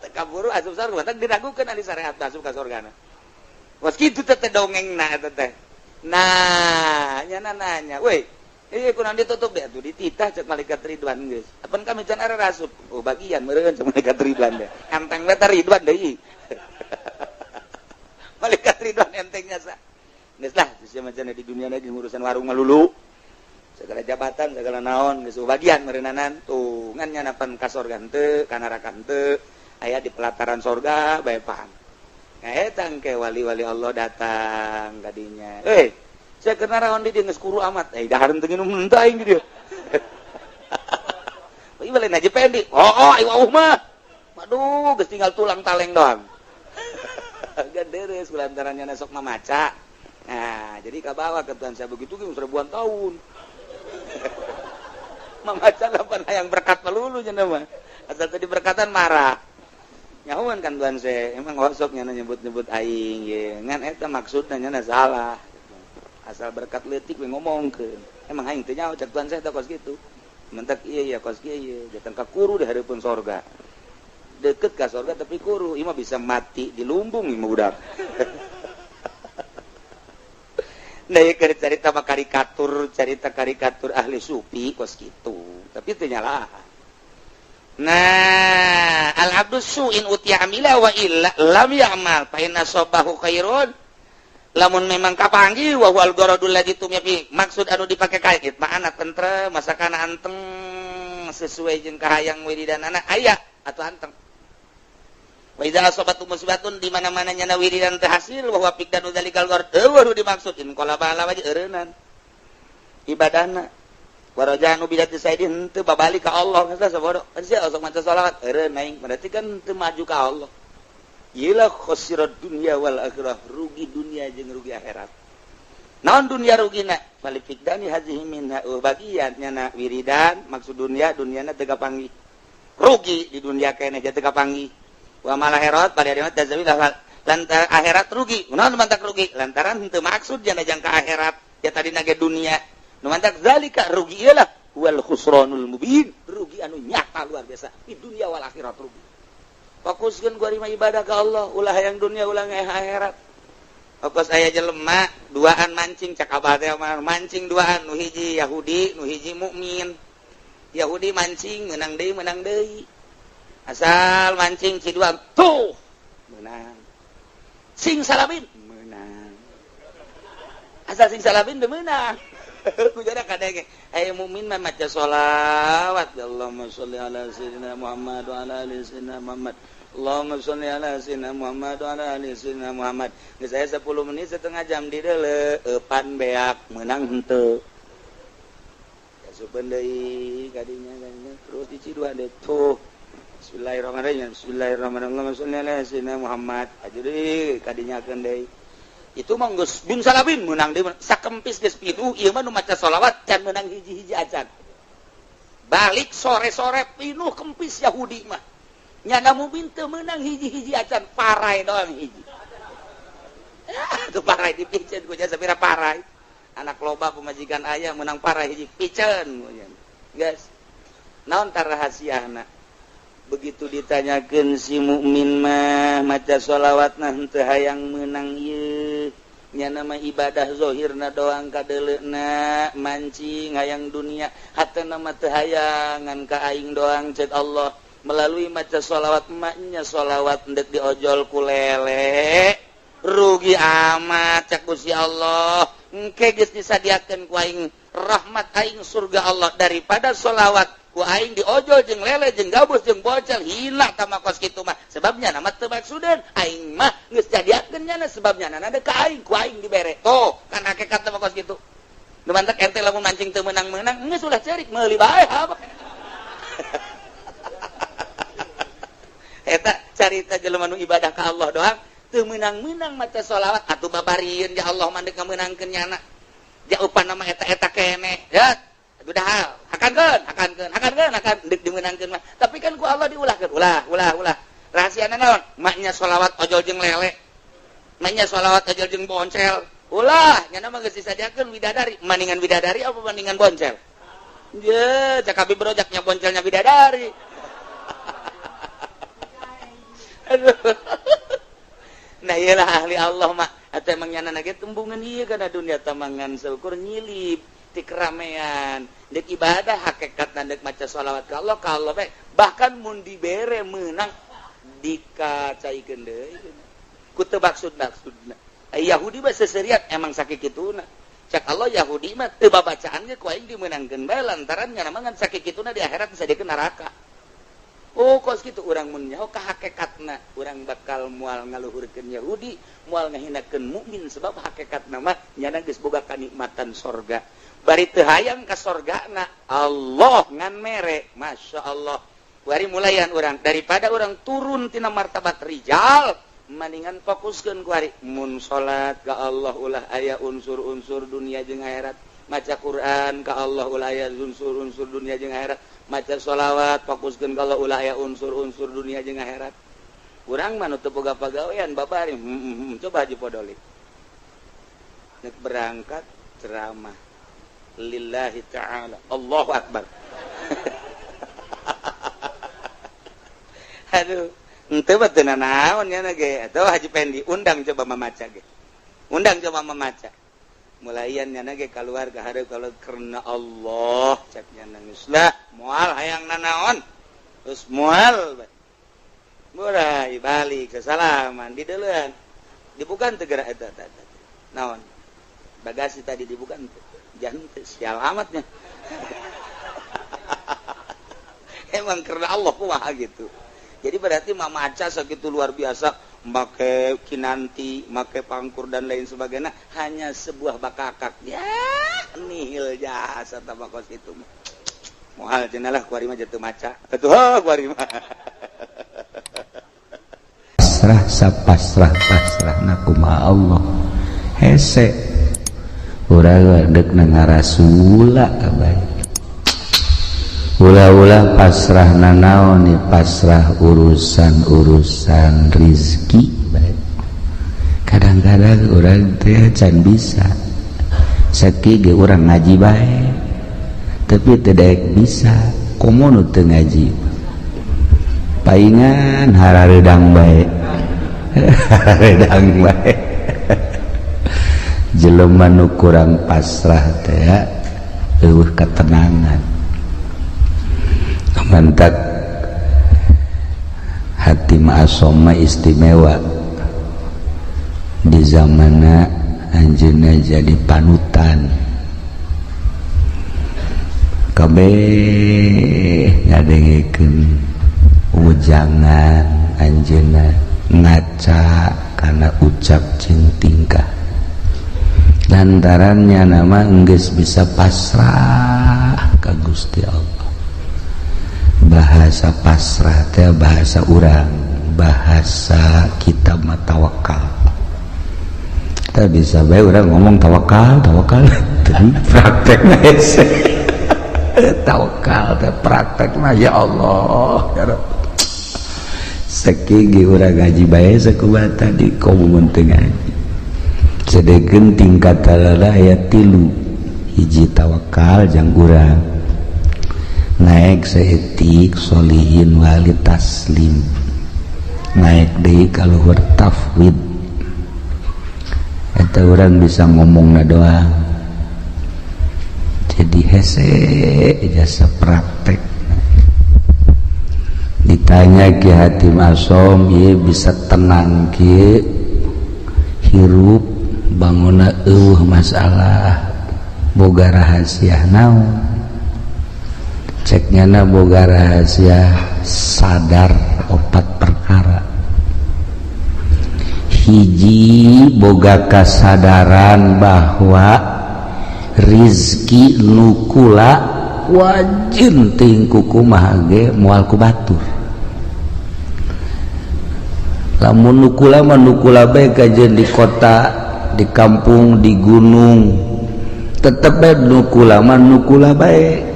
teu kaburu asup sorga batak diragukeun ahli syariat asup ka sorgana was kitu teh dongengna eta teh nah nya nanya weuy ieu kunaon ditutup deh atuh dititah cek malaikat Ridwan geus apan kami can are rasup oh bagian meureun cek malaikat Ridwan deh enteng we teh Ridwan deui malaikat Ridwan entengnya sa geus lah sia macana di dunia lagi urusan warung malulu segala jabatan segala naon geus bagian meureunanan tuh ngan nyanapan ka sorga henteu ka neraka henteu aya di pelataran sorga bae paham eta engke wali-wali Allah datang ka dinya saya keur naraon di dieu geus kuru amat dahareun teu nginum henteu aing di dieu ieu balen aja pendi aing wauh mah aduh geus tinggal tulang taleng doang deres kulantarannya sok mamaca. Nah, jadi ka bawa ke Tuhan saya begitu ge ribuan tahun. Mamaca lapan hayang berkat melulu cenah mah. Asal tadi berkatan marah. Nyahuan kan Tuhan saya, emang ngosok nyana nyebut-nyebut aing ye. Ngan eta maksudna nyana salah. Asal berkat leutik we ngomongkeun. Emang aing teu nyaho cak Tuhan saya teh kos kitu. Mentak iya kos kieu ieu, jatan ka kuru di hareupeun sorga. Deket ka sorga tapi kuru, ieu mah bisa mati di lumbung ieu budak. Nah, ieu cerita mah karikatur ahli sufi kos kitu. Tapi teu nyalahan. Nah, al-abdu su'in utiya amila wa illa lam ya'mal fa inna sabahu khairun. Lamun memang kapanggih wa wal gharadul ladzi tumyafi maksud anu dipake kait ma'ana tentrem masakana anteng sesuai jeung kahayang wiridanana aya atuh anteng. Wa idza asabatu musibatun di mana-mana nyana wiridan teu hasil wa huwa fiqdanu dzalikal gharad baru dimaksud in qala bala waji eureunnan ibadahna warajanu bidati saidin teu babalik ka Allah geus sabodo sia sok maca selawat eureun aing berarti kan teu maju ka Allah. Iyalah khosirat dunia wal akhirah, rugi dunia jeung rugi akhirat. Naon dunia rugina? Falifikdani hazihi minha bagian nyana wiridan maksud duniana teu kapanggih. Rugi di dunia keneh teu kapanggih. Wa mal akhirat pada dina tazawil lantaran akhirat rugi. Naon mantak rugi? Lantaran henteu maksud jana jangka akhirat ya tadi nage dunia. Nu mantak zalika rugi ialah wal khusranul mubin, rugi anu nyata luar biasa di dunia wal akhirat rugi. Fokuskeun ku ari mah ibadah ka Allah, ulah yang dunia ulah nge akhirat. Fokus aya jelema duaan mancing cak abah teh mah mancing duaan nu hiji Yahudi, nu hiji mukmin. Yahudi mancing menang deui. Asal mancing ciduan tuh menang. Sing salabin menang. Asal sing salabin teu menang. Kujana kadenge aya mukmin mah maca sholawat Allahumma sholli ala sayyidina Muhammad wa ala ali sayyidina Muhammad Allahumma sholli ala sayyidina Muhammad wa ala ali sayyidina Muhammad geus aya 10 menit setengah jam di deuleu eupan beak menang henteu kasupeun deui kadinya terus diciduan deui tuh bismillahirrahmanirrahim Allahumma sholli ala sayyidina Muhammad ajuri kadinyakeun deui itu mah geus bin salabin menang deui sakempis geus pinuh ieu mah nu maca sholawat can menang hiji-hiji acan balik sore-sore pinuh kempis Yahudi mah nyana mukmin teu menang hiji-hiji acan parai doang hiji tuh parai dipiceun ku jasa pira parai anak loba pemajikan aya menang parai hiji piceun geus naon tar rahasiana begitu ditanyakeun si mukmin mah maca sholawatna henteu hayang meunang ieu nya mah ibadah zahirna doang kadeuleuna mancing hayang dunia hatena mah teu hayangan ka aing doang cek Allah melalui maca sholawat maknya sholawat ndek diojol ku lele rugi amat cek Gusti Allah engke geus disadiakeun ku aing rahmat aing surga Allah daripada sholawat ku aing diojol jeung lele jeung gabus jeung bocel hina tama kos kitu mah sebabnya nama teu maksudeun aing mah geus jadiakeun nya sebabnya nana ka aing ku aing dibere tuh kan hakikat tama kos kitu nu mantek ente lamun mancing teu meunang-meunang geus ulah cerik meuli bae apa eta carita jelema nu ibadah ka Allah doang teu meunang-meunang maca sholawat atuh babarieun ya Allah mandek ngameunangkeun nyana ja upana mah eta keneh ya udah akan dek dimenangkeun mah tapi kan ku Allah diulahkeun ulah rahasiana naon maknya sholawat ojol jeung lele maknya sholawat ojol jeung boncel ulah nya mah geus disadiakeun widadari mandingan widadari apa mandingan boncel ye cak abi brojaknya boncelnya widadari aduh nah iyalah ahli Allah mah atuh emang nyana ge tembungan ieu kana dunia tamangan seukur nyilip ti keramean dek ibadah hakikat dek maca sholawat ka Allah bae bahkan mun dibere meunang dikacaikeun deui ku teu maksud-maksudna Yahudi mah seseriat emang sakikituna cak Allah Yahudi mah teu babacaan ge ku aing dimeunangkeun bae lantaran nya mah ngan sakikituna di akhirat disadiakeun neraka oh kos kitu urang mun nyaho ka hakikatna urang bakal moal ngaluhurkeun Yahudi moal ngahinakeun mukmin sebab hakikatna mah nyana geus boga kanikmatan sorga bari teu hayang ka sorgana Allah ngan mere masya Allah bari mulayan urang daripada urang turun tina martabat rijal mendingan fokuskeun ku ari mun salat ka Allah ulah aya unsur-unsur dunia jeung akhirat, maca Quran ka Allah ulah aya unsur-unsur dunia jeung akhirat, maca sholawat fokuskeun ka Allah ulah aya unsur-unsur dunia jeung akhirat. Urang mah nu teu boga pagawean babari coba haji podoli nek berangkat ceramah lillahi ta'ala Allahu akbar aduh henteu mah teu nanaon nya ge atuh haji pendi undang coba mamaca ge undang coba mamaca mulaian nya ge kaluar ka hareup kalau karena Allah cek nya geus lah moal hayang nanaon terus moal murai balik ke salaman di deuleun dibukan teu geura eta naon bagasi tadi dibukan jangan sial amatnya emang karena Allah kumaha gitu. Jadi berarti mamaca sakitu luar biasa, make kinanti, make pangkur dan lain sebagainya hanya sebuah bakakak. Ya, nihil jasa tabakos itu. Mohal cenah kuari mah jatuh maca. Atuh kuari mah. Pasrah kumaha Allah. Hese urang deuk ngarasula kabeh. Ulah-ulah pasrah nanaon ni pasrah urusan rizki baik. Kadang-kadang orang teh can bisa sakit ge urang ngaji bae tapi teu daek bisa komo nu teu ngaji paingan hararedang bae hararedang bae jelema nu kurang pasrah teh eueuh ketenangan mantak hati ma'asoma istimewa di zamana anjeunna jadi panutan kabeh ngadengkeun ujangan anjeunna ngaca kana ucap jeung tingkah lantarannya nama geus bisa pasrah ka Gusti Allah. Bahasa pasrah teh bahasa urang, bahasa kita mah tawakal. Kita bisa bae urang ngomong tawakal tapi praktekna hese. Tawakal teh praktekna ya Allah ya Rabb. Sakigi urang ngaji bae sakubata di komun teu ngaji. Sedegeun tingkat talala aya 3 hiji tawakal jeung urang naik seetik solihin wali taslim naik deui ka luhur tafwid eta urang bisa ngomongna doang jadi hese jasa praktek ditanya Ki Hatim Asom ieu bisa tenang kieu hirup banguna eueuh masalah boga rahasia naon ceknya na boga rahasia sadar 4 perkara hiji boga kasadaran bahwa rizki nukula wajib tingku kumaha ge moal ku batur lamun nukula mah nukula bae kajeun di kota di kampung di gunung tetep bae nukula mah nukula bae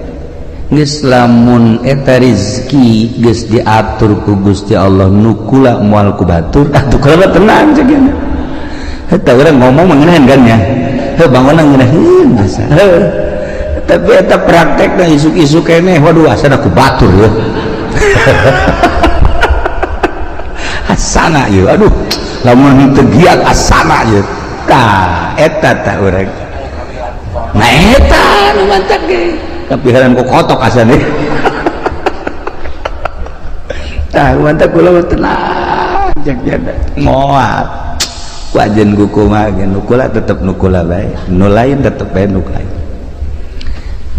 geus lamun eta rezeki geus diatur ku Gusti Allah nukula moal ku batur atuh kalau tenang ceuna eta urang ngomong mengenahan kan ya heuh bangunna ngeunaheun bisa tapi eta praktekna isuk-isuk keneh waduh asana ku batur ya asana ieu aduh lamun teu giat asana ieu tah eta tah urang nah eta nu mantap ge kapiharan ku kotok asana tah mantap kula tenang jak jada moal wajen kuku mah nukula tetep nukula bae nu lain tetep bae nu lain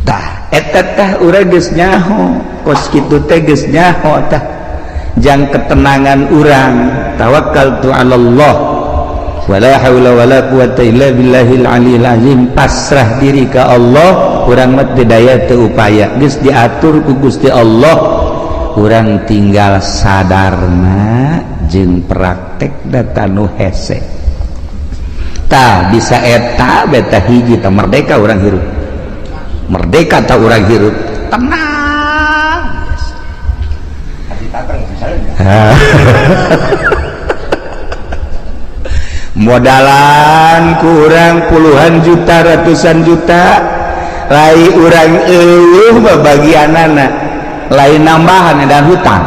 tah eta tah urang geus nyaho kos kitu teh geus nyaho tah jang ketenangan urang tawakkaltu 'ala Allah wala haula wala quwata illa billahil aliyil azim pasrah diri ka Allah urang mah teu daya teu upaya geus diatur ku Gusti Allah urang tinggal sadarna jeung praktek data nu hese tah bisa eta beta hiji tah merdeka urang hirup merdeka tah urang hirup tenang modalan kurang puluhan juta ratusan juta lai urang eueuh babagianana lain nambahan dan hutang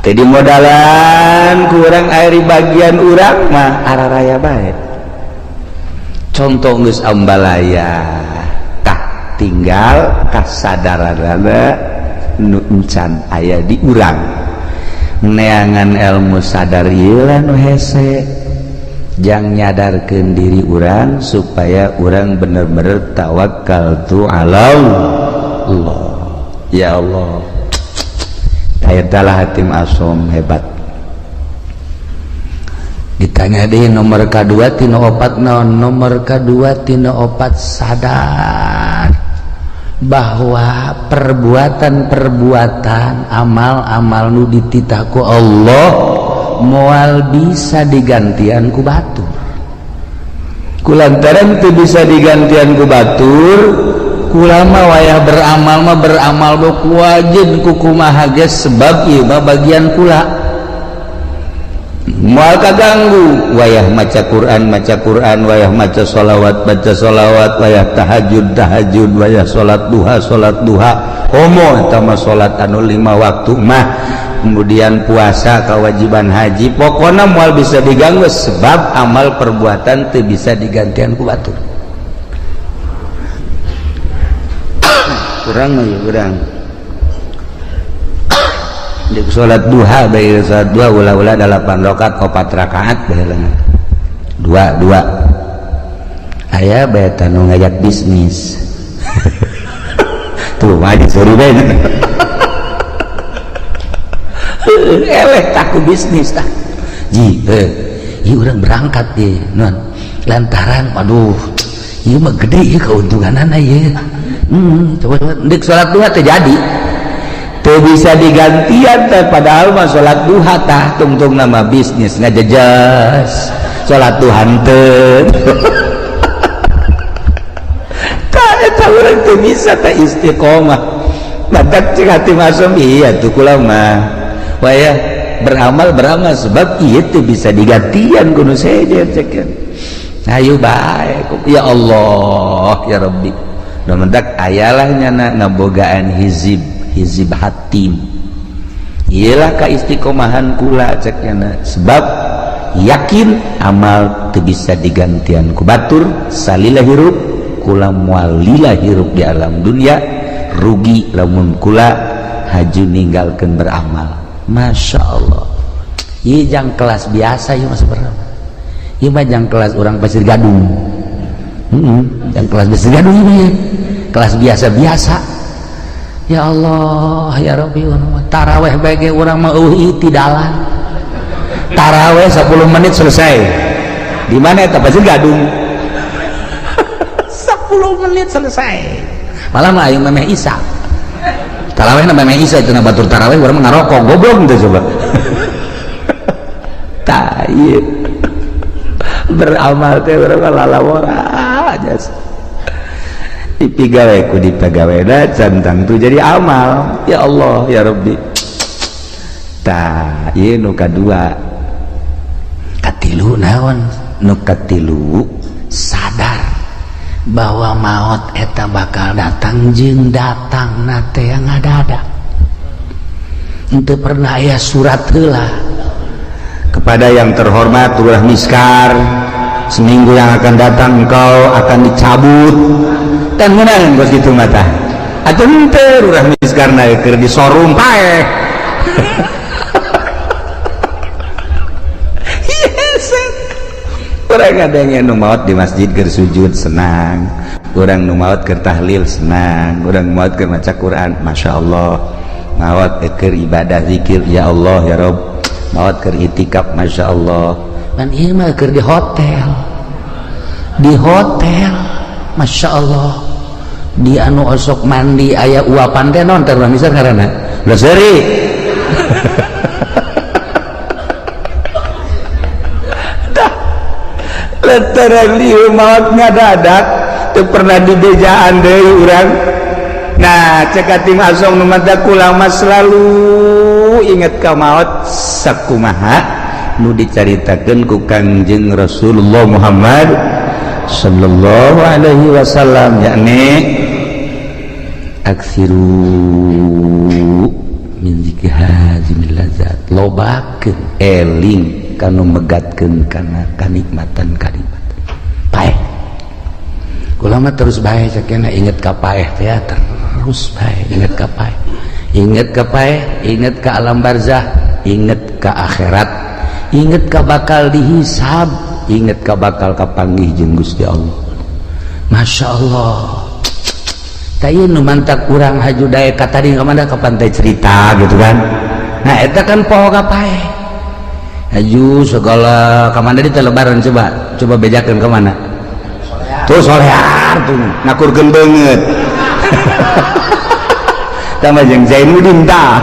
jadi modalan kurang air bagian urang mah araraya bae contoh geus ambalaya tah tinggal kasadaranana nu encan aya di urang neangan ilmu sadar ieu nu hese jang nyadarkeun diri urang supaya urang bener-bener tawakkaltu ala Allah. Ya Allah, ayatalah hatim asom hebat. Ditanya deh nomor kedua tina opat naon, nomor kedua tina opat sadar bahwa perbuatan-perbuatan amal-amal nu dititahku Allah moal bisa digantian ku batur. Kulantaran teu bisa digantian ku batur, kula mah wayah beramal mah beramal ku wajib ku kumaha geus sebab ieu mah bagian kula. Moal kaganggu wayah maca Quran, wayah maca sholawat, wayah tahajud, wayah sholat duha, homo eta mah sholat anu 5 waktu mah, kemudian puasa kewajiban haji, pokoknya moal bisa diganggu sebab amal perbuatan teu bisa digantian ku batur. Kurang mah kurang. Di sholat duha bae sholat duha ulah-ulah 8 rakaat 4 rakaat baheula. 2 aya bae tanu ngajak bisnis. Tuh mah disuruh bae. Eleh taku bisnis tah. Ji, ieu urang berangkat ye, non. Lantaran aduh, ieu mah gede ieu keuntunganana ieu. Coba deuk sholat duha teh jadi. Tuh bisa digantian teh padahal mah sholat duha tah tungtung nama bisnis ngajejas sholat duha teu tah eta urang teu bisa teh istiqomah badak cek hati masuk iya tuh kula mah wayah beramal sebab ieu teu bisa digantian kudu seje cekeun ayo bae ya Allah ya Rabbi da mendak ayalah nyana ngabogaan hizib hatim ialah kaistiqomahan kula ceknya sebab yakin amal teu bisa digantian ku batur salila hirup kula moal lila hirup di alam dunia rugi lamun kula haju ninggalkeun beramal. Masya Allah ieu jang kelas biasa ieu mas berapa ieu mah jang kelas urang Pasir Gadung jang kelas Pasir Gadung ieu kelas biasa-biasa. Ya Allah ya Rabbi taraweh bage urang mah eueuh tidalan taraweh 10 menit selesai di mana eta Pasir Gadung 10 menit selesai malah mah aya memeh Isa taraweh na memeh Isa cenah batur taraweh urang mah ngarokok goblok teh coba tah ieu beramal teh urang lalawara aja dipigawe ku dipegawena cantang tu jadi amal ya Allah ya Rabbi tah ieu nu kadua katilu naon nu katilu sadar bahwa maut eta bakal datang jeung datangna teh ngadadak henteu pernah aya surat heula kepada yang terhormat Lurah Miskar seminggu yang akan datang engkau akan dicabut dan menang bos gitu mata atau ente Lurah Miskarna keur di showroom pae yes orang ada yang nu maot di masjid keur sujud senang orang nu maot keur tahlil senang orang maot keur maca Quran Masya Allah maot keur ibadah zikir ya Allah ya Rabb maot keur itikaf Masya Allah dan ieu mah keur di hotel Masya Allah di anu osok mandi aya uapan teh naon teh misal ngaranna leuseuri lantaran lieu maot ngadadak teu pernah dibejaan deui urang. Nah cek Atim Asom nu madak ulama selalu inget ka maot sakumaha nu dicaritakeun ku Kangjeng Rasulullah Muhammad sallallahu alaihi wasallam, yakni aksiru min zikri hazimil lazat, lobakeun eling kanu megatkeun kana kanikmatan paeh. Ulama terus bae sakena inget ka paeh teh terus bae inget ka paeh. Inget ka paeh, inget ka alam barzah, inget ka akhirat, inget ka bakal dihisab, inget ka bakal kapanggih jeung Gusti Allah. Masya Allah. Taya nu mantak urang haju daek ka tadi kamana ka pantai cerita gitu kan. Nah eta kan poho ka paeh. Haju segala kamana di lebaran coba bejakeun ka mana? Tuh solear tuh ngakurkeun beungeut. Tama jeung Zainuddin tah.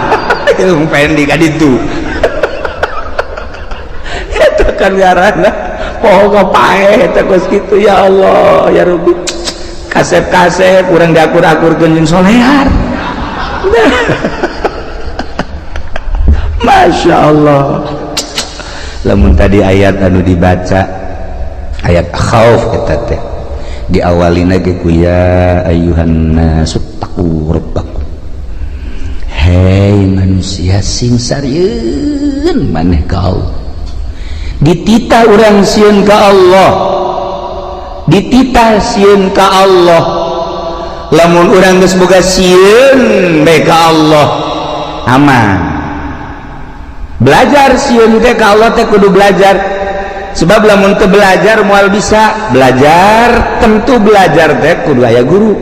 Jeung pendi ka ditu. Eta kan ngaranna poho ka paeh eta geus kitu ya Allah ya Rabbi. Kasep-kasep kurang diakur-akurkeun jeung solear. Masya Allah. Lamun tadi ayat anu dibaca ayat khauf eta teh diawalina ge ku ya ayyuhan nasu taqu rabbakum. Hei manusia sing sarieun maneh ka Allah. Dititah urang sieun ka Allah. Dititah sieun ka Allah. Lamun urang geus boga sieun bae ka Allah aman. Belajar sieun teh ka Allah teh kudu belajar. Sebab lamun teu belajar moal bisa belajar, tentu belajar teh kudu aya guru.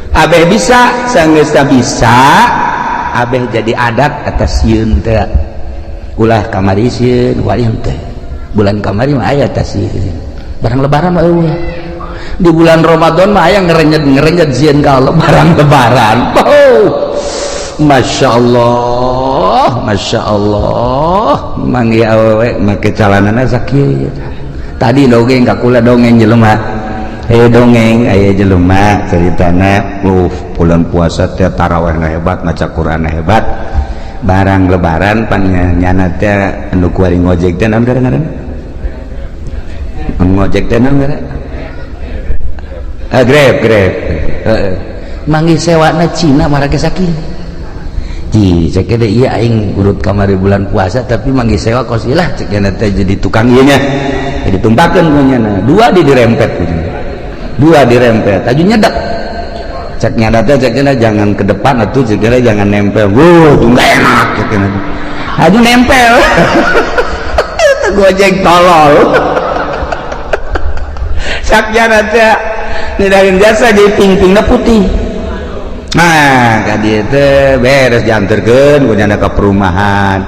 Abeh bisa saenggeus bisa abeh jadi adat atas sieun teh. Ulah kamari sieun wayang teh. Bulan kamari mah aya teh sieun. Barang lebaran mah eueuh. Di bulan Ramadan mah aya ngerenjet sieun ka Allah barang lebaran. Oh. Masya Allah, Masya Allah, manggi awewe make calanana sakieu. Tadi dongeng kakula dongeng jelema. Dongeng aya jelema ceritana bulan puasa teh tarawihna hebat, maca Qur'an hebat. Barang lebaran pannyana teh anu kuari ngojek teh naon ngaranna? Ngojek teh naon ngaranna? Grab. Manggi sewana Cina marake sakieu. Cek kira iya aing urut kamari bulan puasa tapi manggih sewa kos ilah cek kira jadi tukang iya nya jadi tumpakan punya dua dirempet aju nyedak cek nyadatnya cek kira jangan ke depan atau cek kira jangan nempel tuh gak enak cek kira aju nempel gojek tolol cek nyadatnya nidahin jasa jadi ping-pingnya putih. Nah, kadi teh beres dianterkeun kunyana ka perumahan.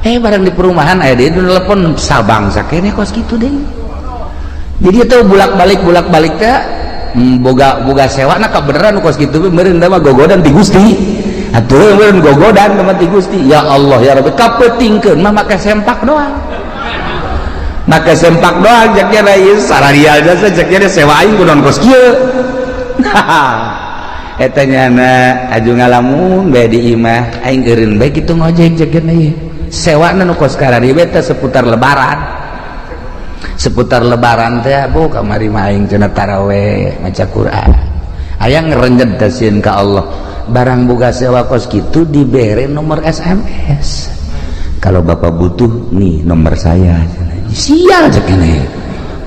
Barang di perumahan aya di telepon sabang sakene kos kitu deui. Jadi itu bulak-balik teh boga sewana ka beneran kos kitu meureun mah gogodan ti Gusti. Atuh meureun gogodan ka ti Gusti. Ya Allah ya Rabbi kapeutingkeun mah make sempak doang. Make sempak doang cek kira ieu sararial jasa cek kira sewa aing kunaon kos kieu. Etanyana aju ngalamun bae di imah aing eureun bae kitu ngojek cekeun ieu sewana nu kos karari bae teh seputar lebaran teh bu kamari mah aing cenah tarawih maca Quran aya ngrenjed teh sieun ka Allah barang boga sewa kos kitu dibere nomor SMS kalau bapak butuh nih nomor saya sial cekeun ieu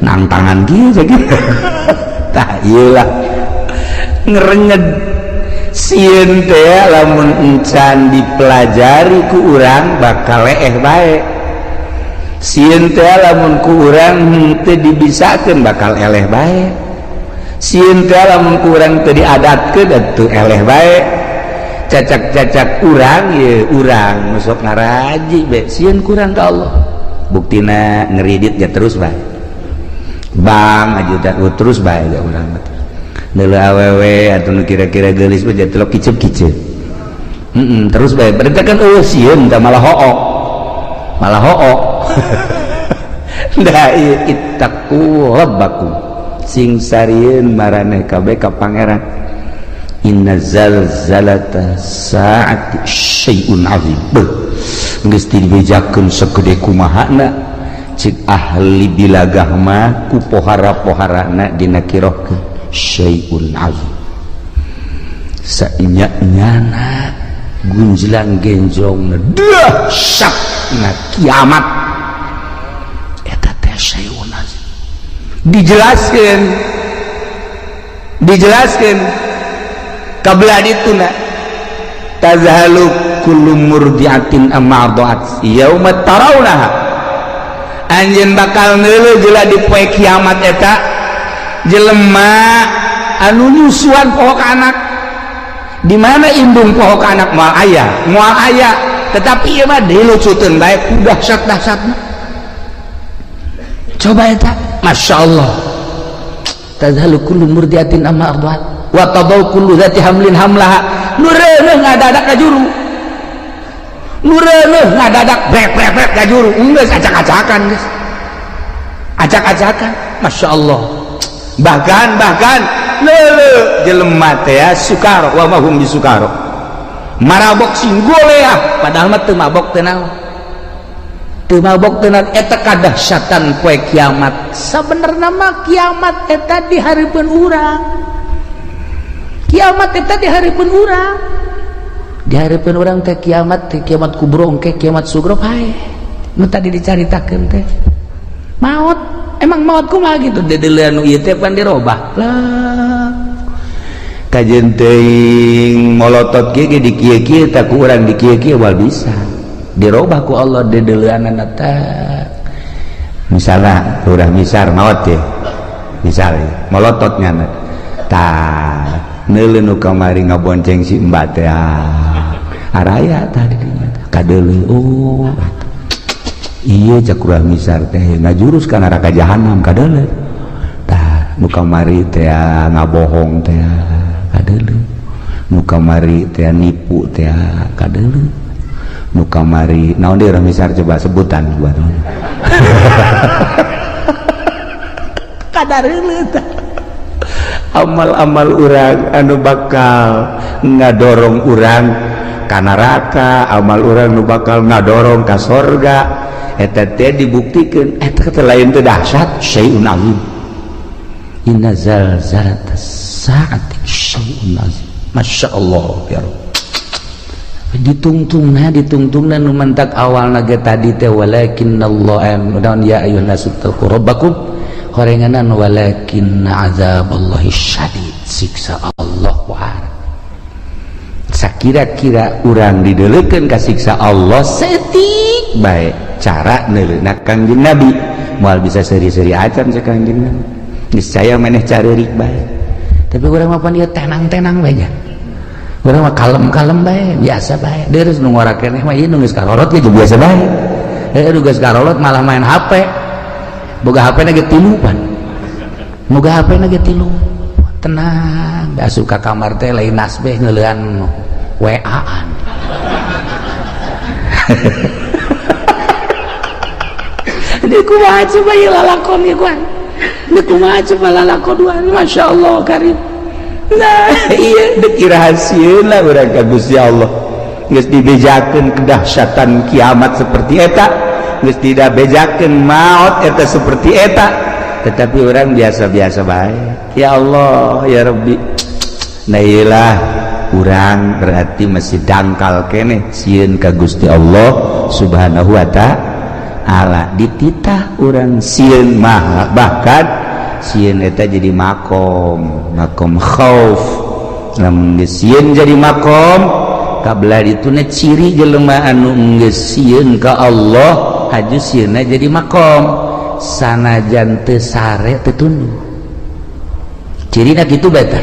nang tangan kieu cekeun tah ieu lah ngerenyed sieun teh lamun encan dipelajari ku urang bakal leeh bae sieun teh lamun ku urang teu dibisakeun bakal eleh bae sieun teh lamun ku urang teu diadatkeun atuh eleh bae cacak-cacak urang ye urang sok ngaraji bae sieun ku urang ka Allah buktina ngeridit ya terus bae bang ajudan terus bae ya urang neula awewe atau nu kira-kira geulis mah jatelok kicep-kicep terus bae berarti kan sieun teh malah hook da ieu ittaqu rabbakum sing sarieun maraneh kabeh ka pangeran inna zalzalata saati syai'un azim geus dibejakeun sagede kumahana cik ahli bilagah mah ku pohara-poharana dina kirohkeun syai'un azim sanya-nyana gunjlang genjongna dahsyatna kiamat eta teh syai'un azim dijelaskeun kabelah dituna tazhalu kullu murdiatin amma arda'at yauma tarawnaha anjeun bakal neuleuh geula di poe kiamat eta jelema anu nyusuan pohok anak di mana indung pohok anak moal aya tetapi ieu mah dilucuteun bae ku dahsyat-dahsyatna coba eta masyaallah tazhalu kullu murdiatin amma arda'at wa tadau kullu dzati hamlin hamlaha nureuneuh ngadadak ka juru nureuneuh ngadadak brek ka juru geus acak-acakan geus acak-acakan masyaallah bahkan leuleuh jelema teh sukaro wa mahum bisukaro marabok singgolea padahal mah teu mabok teu naon teu mabok teu naon eta kadahsyatan poe kiamat sabenerna mah kiamat eta di hareupeun urang kiamat eta di hareupeun urang teh kiamat kubro engke kiamat sugro pae nu tadi dicaritakeun teh maut emang maut kumaha gitu dedeuleun ieu teh pan dirobah lah kajeun teuing molotot ge di kieu-kieu tah ku urang di kieu-kieu wal bisa dirobah ku Allah dedeuleunana teh misalna urang misar maot teh misalnya molototnya tah neuleuh nu kamari ngabonceng si Mbak teh araya tadi kadeuleuh oh iya cak urang misar teh ngajurus ka neraka jahanam kadeuleuh tah nu kamari teh ngabohong teh kadeuleuh nu kamari teh nipu teh kadeuleuh nu kamari naon deui urang misar coba sebutan buat kadareuleun tah amal-amal urang anu bakal ngadorong urang ka neraka amal urang nu bakal ngadorong ka sorga eta teh dibuktikeun eta teh lain teh dahsyat syai'un azim inna zalzalatas saati syai'un azim masyaallah ya Rabb ditungtungna nu mentak awalna ge tadi teh walakinnallaha ya ayyuhan nasu taqu rabbakum horenganan walakin azaballahi syadid siksa Allah wahar sakira-kira urang dideuleukeun ka siksa Allah setik bae cara neuleuhna Kangjeng Nabi moal bisa seri-seri acan sa Kangjeng Nabi niscaya maneh careurik bae tapi urang mah pan ieu tenang-tenang bae nya urang mah kalem-kalem bae biasa bae deureuh nu ngora keneh mah ieu nu geus karorot ge biasa bae nu geus karorot malah main HP boga HP na ge 3 pan boga HP na ge 3 tenang da suka kamar teh lain nasbeh ngeuleuhan WA-an dia kumaha coba ieu lalakon ieu kan dia kumaha coba lalakon masyaallah karim nah iya deuk rahasieuna urang ka Gusti Allah geus dibejakeun kedahsyatan kiamat seperti eta geus tidak bejakeun maut eta seperti eta tetapi orang biasa-biasa baik ya Allah ya Rabbi nah iyalah urang berarti masih dangkal keneh sieun ka Gusti Allah subhanahu wa ta'ala dititah urang sieun mah bahkan sieun eta jadi makom khauf lamun geus sieun jadi makom kabelah dituna ciri jelema anu geus sieun ka Allah haju sieunna jadi makom sanajan teu sare teu tunduk cirina kitu beta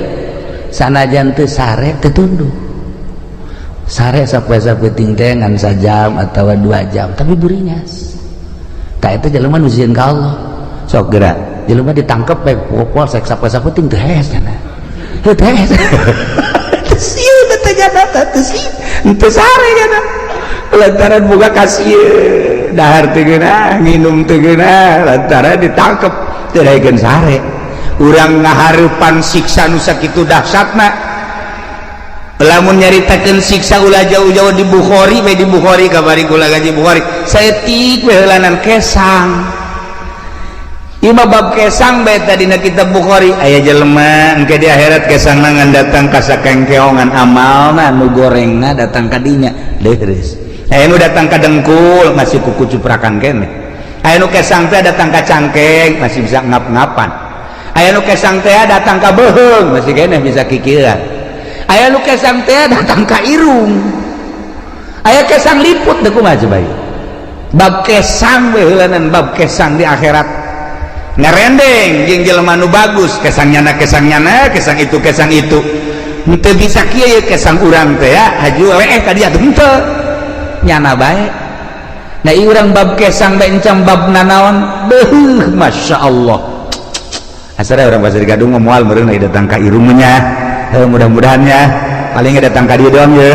sanajan teu sare teu tunduk sare sapoe-sapoe teh ngan sajam atawa 2 jam tapi burinyas ka eta jelema nu sieun ka Allah sok geura jelema ditangkep bae popol sek sapoe-sapoe ting teu hees cenah teu hees teu sieun teh jana teu sieun teu sare jana lantaran boga kasieun dahar teu geunah nginum teu geunah lantaran ditangkep teu daekeun sare urang ngahareupan siksa nu sakitu dahsyatna lamun nyaritakeun siksa ulah jauh-jauh di Bukhari bae di Bukhari kabari kula gaji Bukhari saeutik we heulanan kesang ima bab kesang bae tadina kitab Bukhari aya jelema engke di akhirat kesangna ngan datang ka sakengkeongan amalna nu gorengna datang ka dinya leres aya nu datang ka dengkul masih kuku cuprakan keneh aya nu kesang teh datang ka cangkeng masih bisa ngap-ngapan aya nu kesang teh datang ka beuheung masih keneh bisa kikieuan aya nu kesang teh datang ka irung aya kesang liput teh kumaha coba ieu bab kesang we heulanan bab kesang di akhirat ngarendeng jeung jelema nu bagus kesangnyana kesang itu henteu bisa kieu kesang urang teh ya haju ka dia henteu nyana bae nah ieu urang bab kesang bae encam bab nanaon beuh masyaallah asal orang bahasa Gadung moal meureun datang ka irungnya mudah-mudahan ya paling datang ka dieu doang ya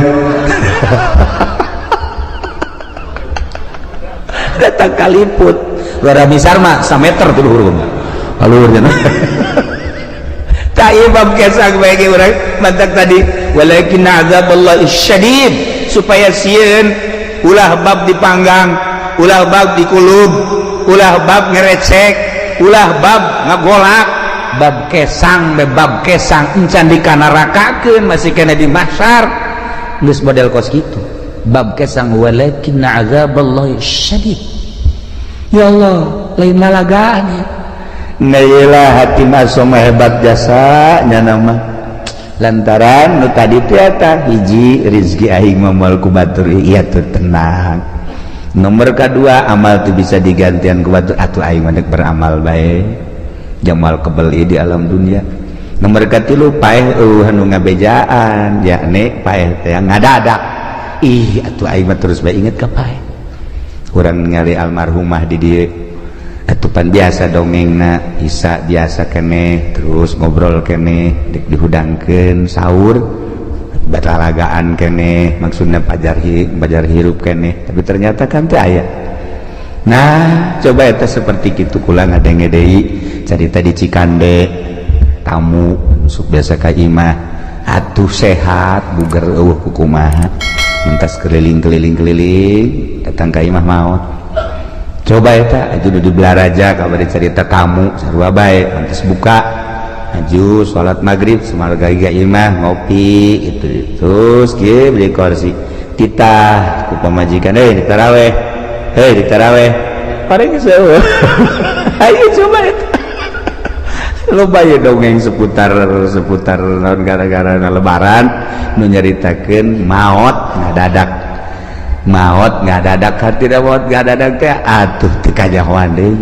datang ka liput luar misar mah 1 meter tuh luhur alurnya ta ieu bab kesang bae ge urang mantak tadi walakin azaballahi syadid supaya sieun ulah bab dipanggang ulah bab dikulub ulah bab ngerecek ulah bab ngagolak bab kesang encan dikanarakakeun masih kena di mahsyar geus model kos kitu bab kesang walakin azaballahi syadid ya Allah lain lalagaan ya nailah hati masoma hebat jasa nyana mah lantaran nu tadi teh eta hiji rezeki aing moal ku batur ieu teu tenang nomor kedua amal teu bisa digantian ku batur atuh aing mah beramal bae jamal kebeli di alam dunia nomor katilu paeh anu ngabejaan yakni paeh teh ngadadak ih atuh aing mah terus bae inget ka paeh urang ningali almarhumah di dieu atuh pan biasa dongengna isa biasa keneh terus ngobrol keneh dek dihudangkeun saur batalagaan keneh maksudna pajar hirup keneh tapi ternyata kan teh aya nah coba eta seperti kitu kula ngadenge deui carita di Cikande tamu sok biasa ka imah atuh sehat buger eueuh kukumaha mentas keliling datang ka imah maot coba eta aju di belaraja kabari carita tamu sarua bae mantas buka aju salat maghrib sumarga ka imah ngopi itu terus kieu beli kursi titah ku pamajikan di taraweh paling seueuh ayo coba eta loba ya dongeng seputar naon gara-gara lebaran nu nyaritakeun maot ngadadak tidak maot ngadadak teh atuh teu kajahoan deui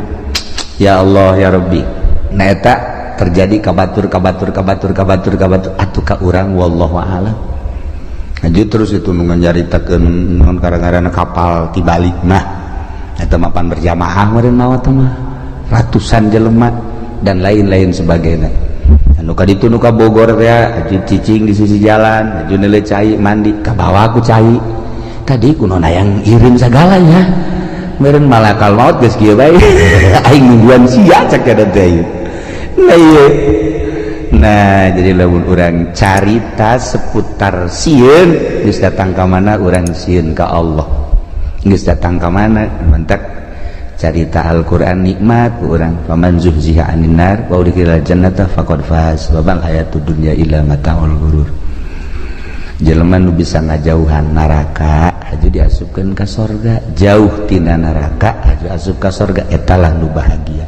ya Allah ya Rabbi nah eta terjadi kabatur atuh ka urang wallahu a'lam lanjut terus itu nu nyaritakeun naon gara-garana kapal tibalik mah eta mapan berjamaah meureun maot mah ratusan jelema dan lain-lain sebagainya anu ka ditu nu ka Bogor ya aju cicing di sisi jalan aju neuleuh cai mandi ka bawah ku cai tadi kuno yang irim segalanya meureun malakal maut geus kieu bae aing nungguan sia cek kada teh nah ieu nah jadi lamun urang carita seputar sieun geus datang ka mana urang sieun ka Allah geus datang ka mana mentak carita Al-Quran nikmat urang faman zuhziha 'anil nar wa udkhilal jannata faqad faz wa bal hayatud dunya illa mata'ul ghurur jelema nu bisa ngajauhan neraka aju diasupkeun ka sorga jauh tina neraka aju asup ka sorga eta lah nu bahagia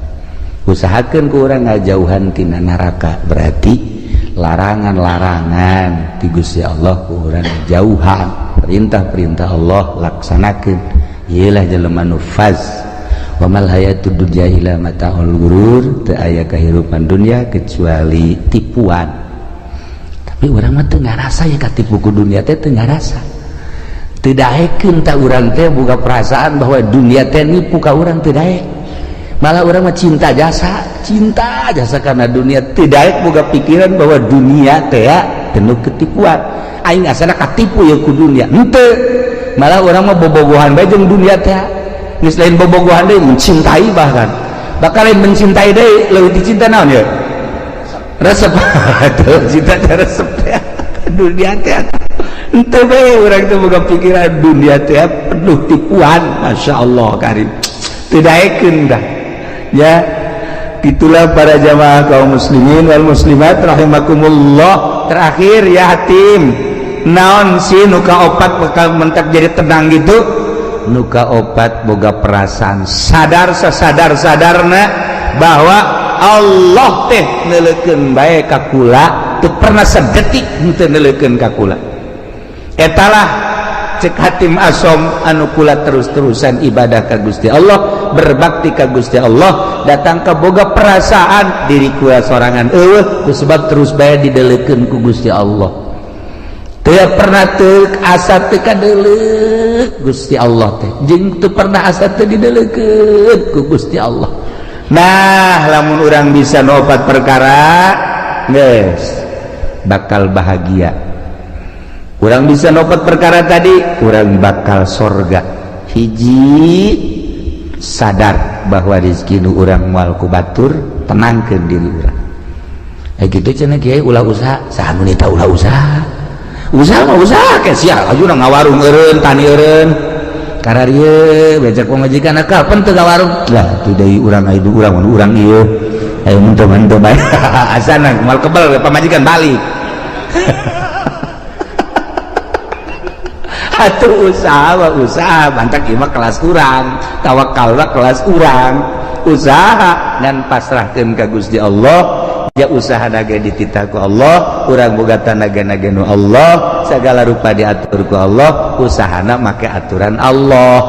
usahakeun ku urang ngajauhan tina neraka berarti larangan-larangan ti Gusti Allah ku urang jauhan perintah-perintah Allah laksanakeun ieulah jelema nu faz wa mal hayatud dunya illa mata'ul ghurur teu aya kahirupan dunia kecuali tipuan tapi urang mah teu ngarasa ya katipu ku dunia teh teu ngarasa teu daekeun ta urang teh boga perasaan bahwa dunia teh nipu ka urang teu daek malah urang mah cinta jasa karena dunia teu daek boga pikiran bahwa dunia teh penuh ketipuan aing asana katipu ya ku dunia henteu malah urang mah bobogohan bae jeung dunia teh geus lain bobogohan deui mencintai bahkan bakal lain mencintai deui leuwih dicinta naon ya resep atuh cinta resep dunia teh henteu bae urang teh boga pikiran dunia teh penuh tipuan masyaallah karim teu daekeun dah ya. Itulah para jamaah kaum muslimin wal muslimat rahimakumullah. Terakhir ya hatim naon si nuka opat bakal mentak jadi tenang gitu nuka opat boga perasaan sadar sadarna bahwa Allah teh neulekeun bae ka kula teu pernah sadetik henteu neulekeun ka kula etalah cek hatim asom anu kula terus-terusan ibadah ka Gusti Allah berbakti ka Gusti Allah datang ke boga perasaan diri kula sorangan eueuh sebab terus bae didelekeun ku Gusti Allah teu pernah teu asa teu kadeuleuk Gusti Allah teh jeung teu pernah asa teu didelekeun ku Gusti Allah. Nah lamun urang bisa nopat perkara geus bakal bahagia. Urang bisa nopat perkara tadi urang bakal sorga. Hiji sadar bahwa rezeki nu urang moal ku batur tenangkeun diri urang. Kitu cenah kiai ulah usaha saha mun eta ulah usaha mah usaha ke sia ajuna ngawarung eureun tani eureun kararieu becak pamajikan kapan teu ngawarung lah teu deui urang aya urang ieu aya mun teu bae asana moal kebal pamajikan balik atuh usaha bantak ieu mah kelas urang tawakal kelas urang usaha dan pasrahkeun ka Gusti Allah ya usaha naga dititah ku Allah urang boga tanaga nu Allah segala rupa diatur ku Allah usahana make aturan Allah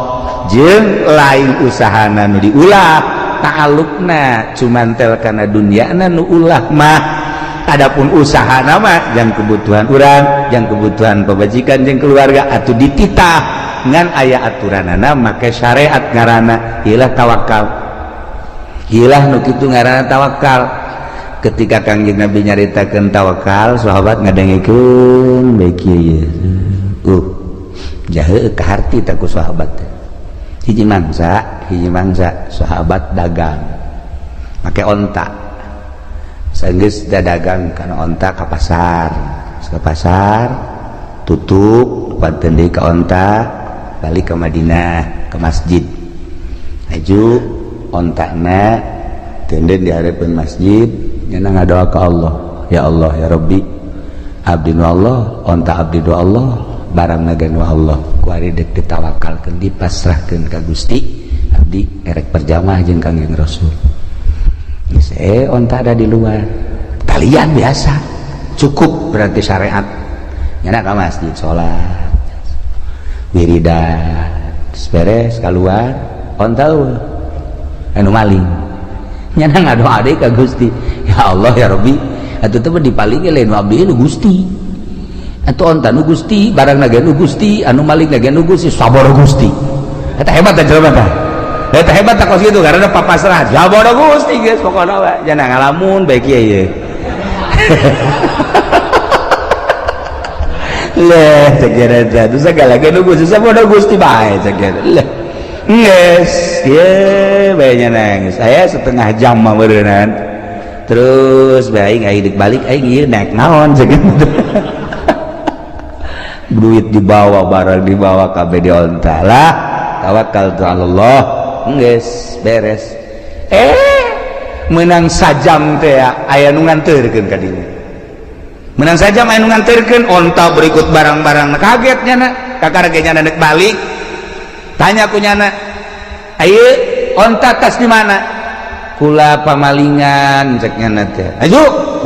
jeung lain usahana nu diulah ta'alluqna cumantel kana dunyana nu ulah mah adapun usahana mah jang kebutuhan urang jang kebutuhan pabajikan jeung keluarga atuh dititah ngan aya aturanana make syariat ngaranna ieulah tawakal ieulah nu kitu ngaranna tawakal. Ketika Kangjeng Nabi nyaritakeun tawakal sahabat ngadengikeun bae kieu jahe ka harti ta ku sahabat hiji mangsa sahabat dagang make onta saenggeus dagang kana onta ka pasar tutup pateun deui ka onta balik ke Madinah ke masjid aju ontana tenden di harapan masjid nyana ngadoa ke Allah ya Rabbi abdi nu Allah onta abdi nu Allah barang nagan wa Allah kuari dek ditawakalkeun dipasrahkeun ka Gusti abdi erek perjamaah jeung Kangjeng Rasul geus onta ada di luar talian biasa cukup berarti syariat nyana ka masjid salat wiridan beres keluar onta anu maling nyana ngadoa deui ka Gusti ya Allah ya Rabbi atuh teh dipalingi lain abdi nu Gusti atuh onta nu Gusti barang nage nu Gusti anu maling nage nu Gusti saboro Gusti eta hebat teh jelema teh eta hebat teh kos kitu karena papasrah saboro Gusti geus pokona we jangan ngalamun bae kieu ye leh cek eta tuh segala ge nu Gusti saboro Gusti bae cek leh yes ye bae nangis saya setengah jam mah beureunan terus bae aing balik aing ieu naik naon cek duit dibawa barang dibawa kabeh di onta lah tawakal tu Allah geus beres menang sajam teh aya nu nganteurkeun ka dieu menang sajam aya nu nganteurkeun onta berikut barang-barang kaget nyana kakarage nyana nek balik tanya ku nyana ayo onta tas di mana kula pamalingan cek nyana teh ayo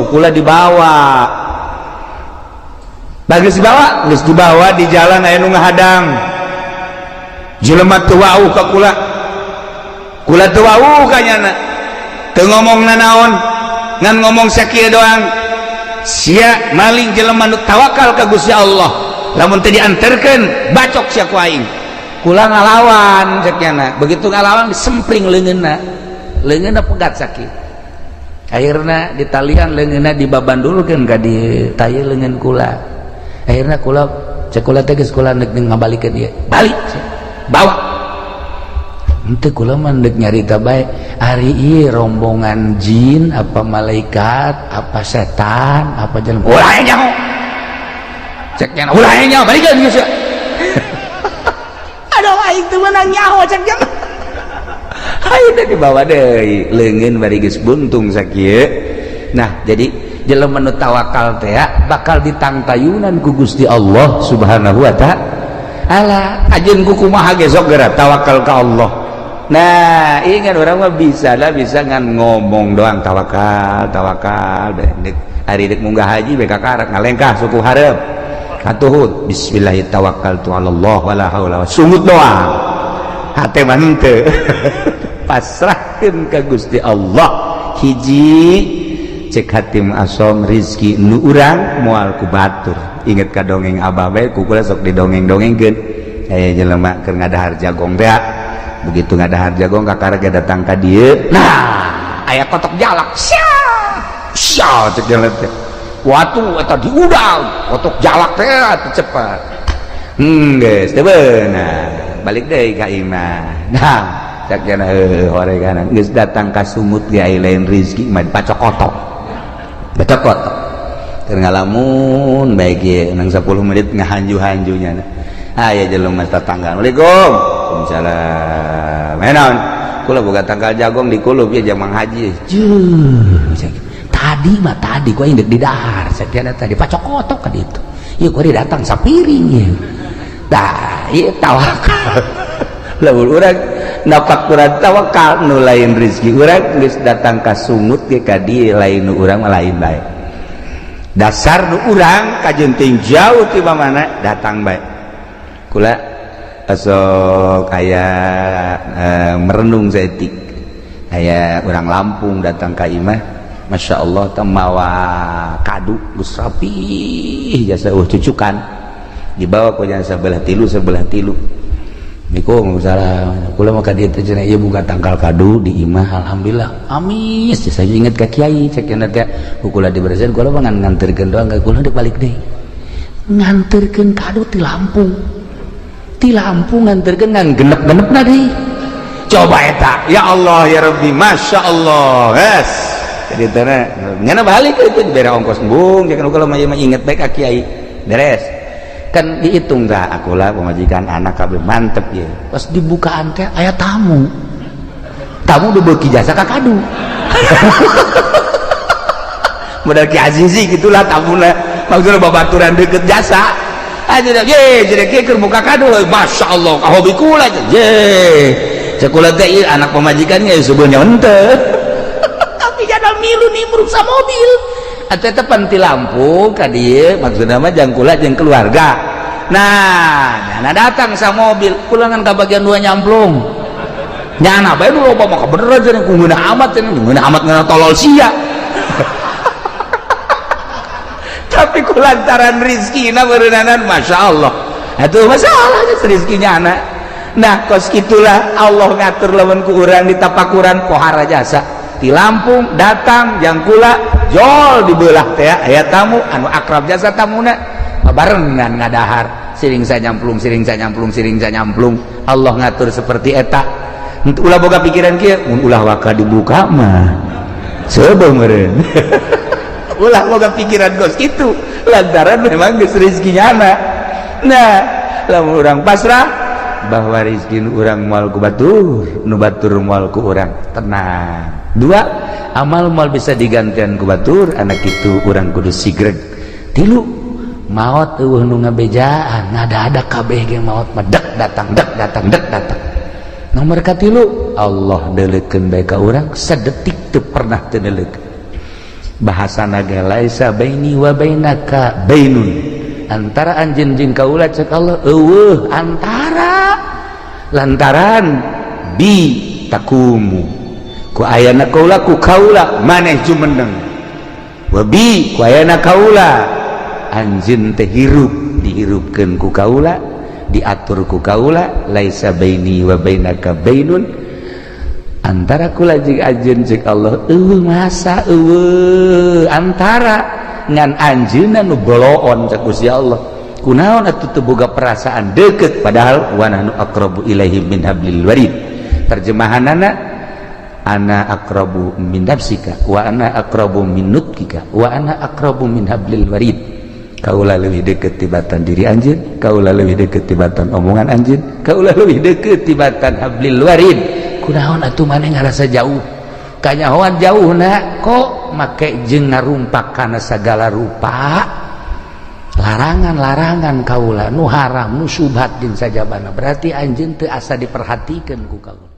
kula dibawa bagus dibawa di jalan aya nu ngahadang jelema teu wau ka kula teu wau ka nyana teu ngomongna naon ngan ngomong sakieu doang sia maling jelema nu tawakal ka Gusti Allah lamun teu dianterkeun bacok sia ku aing kula ngalawan cek nyana begitu ngalawan disempring leungeunna pegat sakit akhirna ditalian leungeunna dibabandulkeun ka di tayeu leungeun kula akhirna kula cek kula teh geus kula neuk ngabalikeun ieu balik bawa henteu kula mandek nyarita bae ari ieu rombongan jin apa malaikat apa setan apa jelema ulah nyaho cek nya ulah nyaho balikeun geus aduh aing teu meunang nyaho cek nya ayo teh dibawa deui leungeun bari geus buntung sakieu. Nah jadi jelema nu tawakal teh bakal ditangtayunan ku Gusti Allah Subhanahu wa ta'ala. Ajeun ku kumaha ge sok geura tawakal ka Allah. Nah ingat orang mah bisa ngan ngomong doang tawakal dek hari dek munggah haji beka karak ngalengkah suku hareup atuhud bismillahirrahmanirrahim tawakkaltu 'alallah wala haula sumut doang hate mah henteu pasrahkeun ka Gusti Allah. Hiji cek hatim asom rizki nu urang moal ku batur inget ka dongeng abah bae kukula sok didongeng-dongengkeun aya jelema keur ngadahar jagong teh begitu ngadahar jagong kakarage datang ka dieu nah aya kotok jalak sya cek jalan teh watu eta diudang kotok jalak teh atuh cepat geus teu beunang balik deui ka imah nah cek jana horegana geus datang ka sumut ge aya lain rezeki mah pacokotok bacokotok keur ngalamun bae ge nang 10 menit ngahanju-hanjunya aya jelema tetangga Assalamualaikum waalaikumsalam menaon kula boga tanggal jagong di kulup ya jamang haji tadi ku indek di dahar setiana tadi pacokotok ka ditu ieu ku datang sapiring ieu tah ieu tawakal lamun urang napak urang tawakal nu lain rezeki urang geus datang ka sumut ge ka dieu lain nu urang mah lain bae dasar nu urang kajenting jauh ti mana datang bae kula asok aya merenung saeutik aya urang Lampung datang ka imah Masya Allah temawa kadu geus rapi jasa cucukan dibawa ku jasa sebelah tilu Assalamualaikum salam kula mah ka dieu teh cenah ieu buka tangkal kadu di imah alhamdulillah amis saya inget ka kiai cek cenah teh kula diberesin kula mah nganterkeun doang kula deuk balik deui nganterkeun kadu ti Lampung nganterkeun ngan genep-genepna deui coba eta ya Allah ya Rabbi Masya Allah yes jadi tanah ngana balik itu bere ongkos bung jangan kula mah inget baik ka kiai beres kan dihitung dah aku lah pemajikan anak kabeh mantep ya pas dibukaan teh aya tamu udah beuki jasa ka kadu modal Ki Azizi gitulah tamuna maksudna babaturan deukeut jasa aja dah ye jadi keur buka kado Masya Allah ka hobi kula ye sakula teh anak pemajikan ge sebenarnya henteu tapi jadal milu nimbruk sa mobil atuh teh pan ti Lampung ka dieu maksudna mah jang kula jeung keluarga nah datang sa mobil kula ngan ka bagian 2 nyamplung nyana bae nu loba mah bener aja ku ngeunah amat ngana tolol sia tapi kulantaran rizkina beureunanan Masya Allah atuh masalahnya rezekinya anak nah kos gitulah Allah ngatur lamun ku urang di tapakuran pohara jasa di Lampung datang jang kula jol dibelah teh aya tamu anu akrab jasa tamuna barengan ngadahar siring nyamplung Allah ngatur seperti eta ulah boga pikiran kieu mun ulah waka dibuka mah coba meureun ulah boga pikiran gos kitu lantaran memang geus rezekinya anak nah lamun urang pasrah bahwa rezeki nu urang moal ku batur nu batur moal ku urang tenang. 2 amal moal bisa digantian ku batur anak itu urang kudu sigreg. 3 maot eueuh nu ngabejaan ngada-ada kabeh ge maot mah dek datang. Nomor 3 Allah deuleukeun bae ka urang sadetik teu pernah teu deuleukeun. Bahasana ge laisa baini wa bainaka bainun. Antara anjeun jeung kaula cek Allah eueuh antara lantaran bi takumu ku ayana kaula ku kaula maneh jumeneng wa bi ku ayana kaula anjeun teh hirup dihirupkeun ku kaula diatur ku kaula laisa baini wa bainaka bainun antara kula jeung anjeun cek Allah eueuh masa eueuh antara ngan anjeunna nu boloon cek Gusti Allah kunaon atuh teu boga perasaan deukeut padahal wa nahnu aqrabu ilaihi min hablil warid terjemahan ana aqrabu min nafsika wa ana aqrabu min nutkika wa ana aqrabu min hablil warid. Kaulah leuwih deukeut tibatan diri anjeun, kaulah leuwih deukeut tibatan omongan anjeun, kaulah leuwih deukeut tibatan hablil warid. Kunaon atuh maneh ngarasa jauh? Kanyahoan jauhna kok make jeung ngarumpak kana sagala rupa. Larangan-larangan kaulah nu haram nu subhat din sajabana. Berarti anjeun teu asa diperhatikeun ku kaula.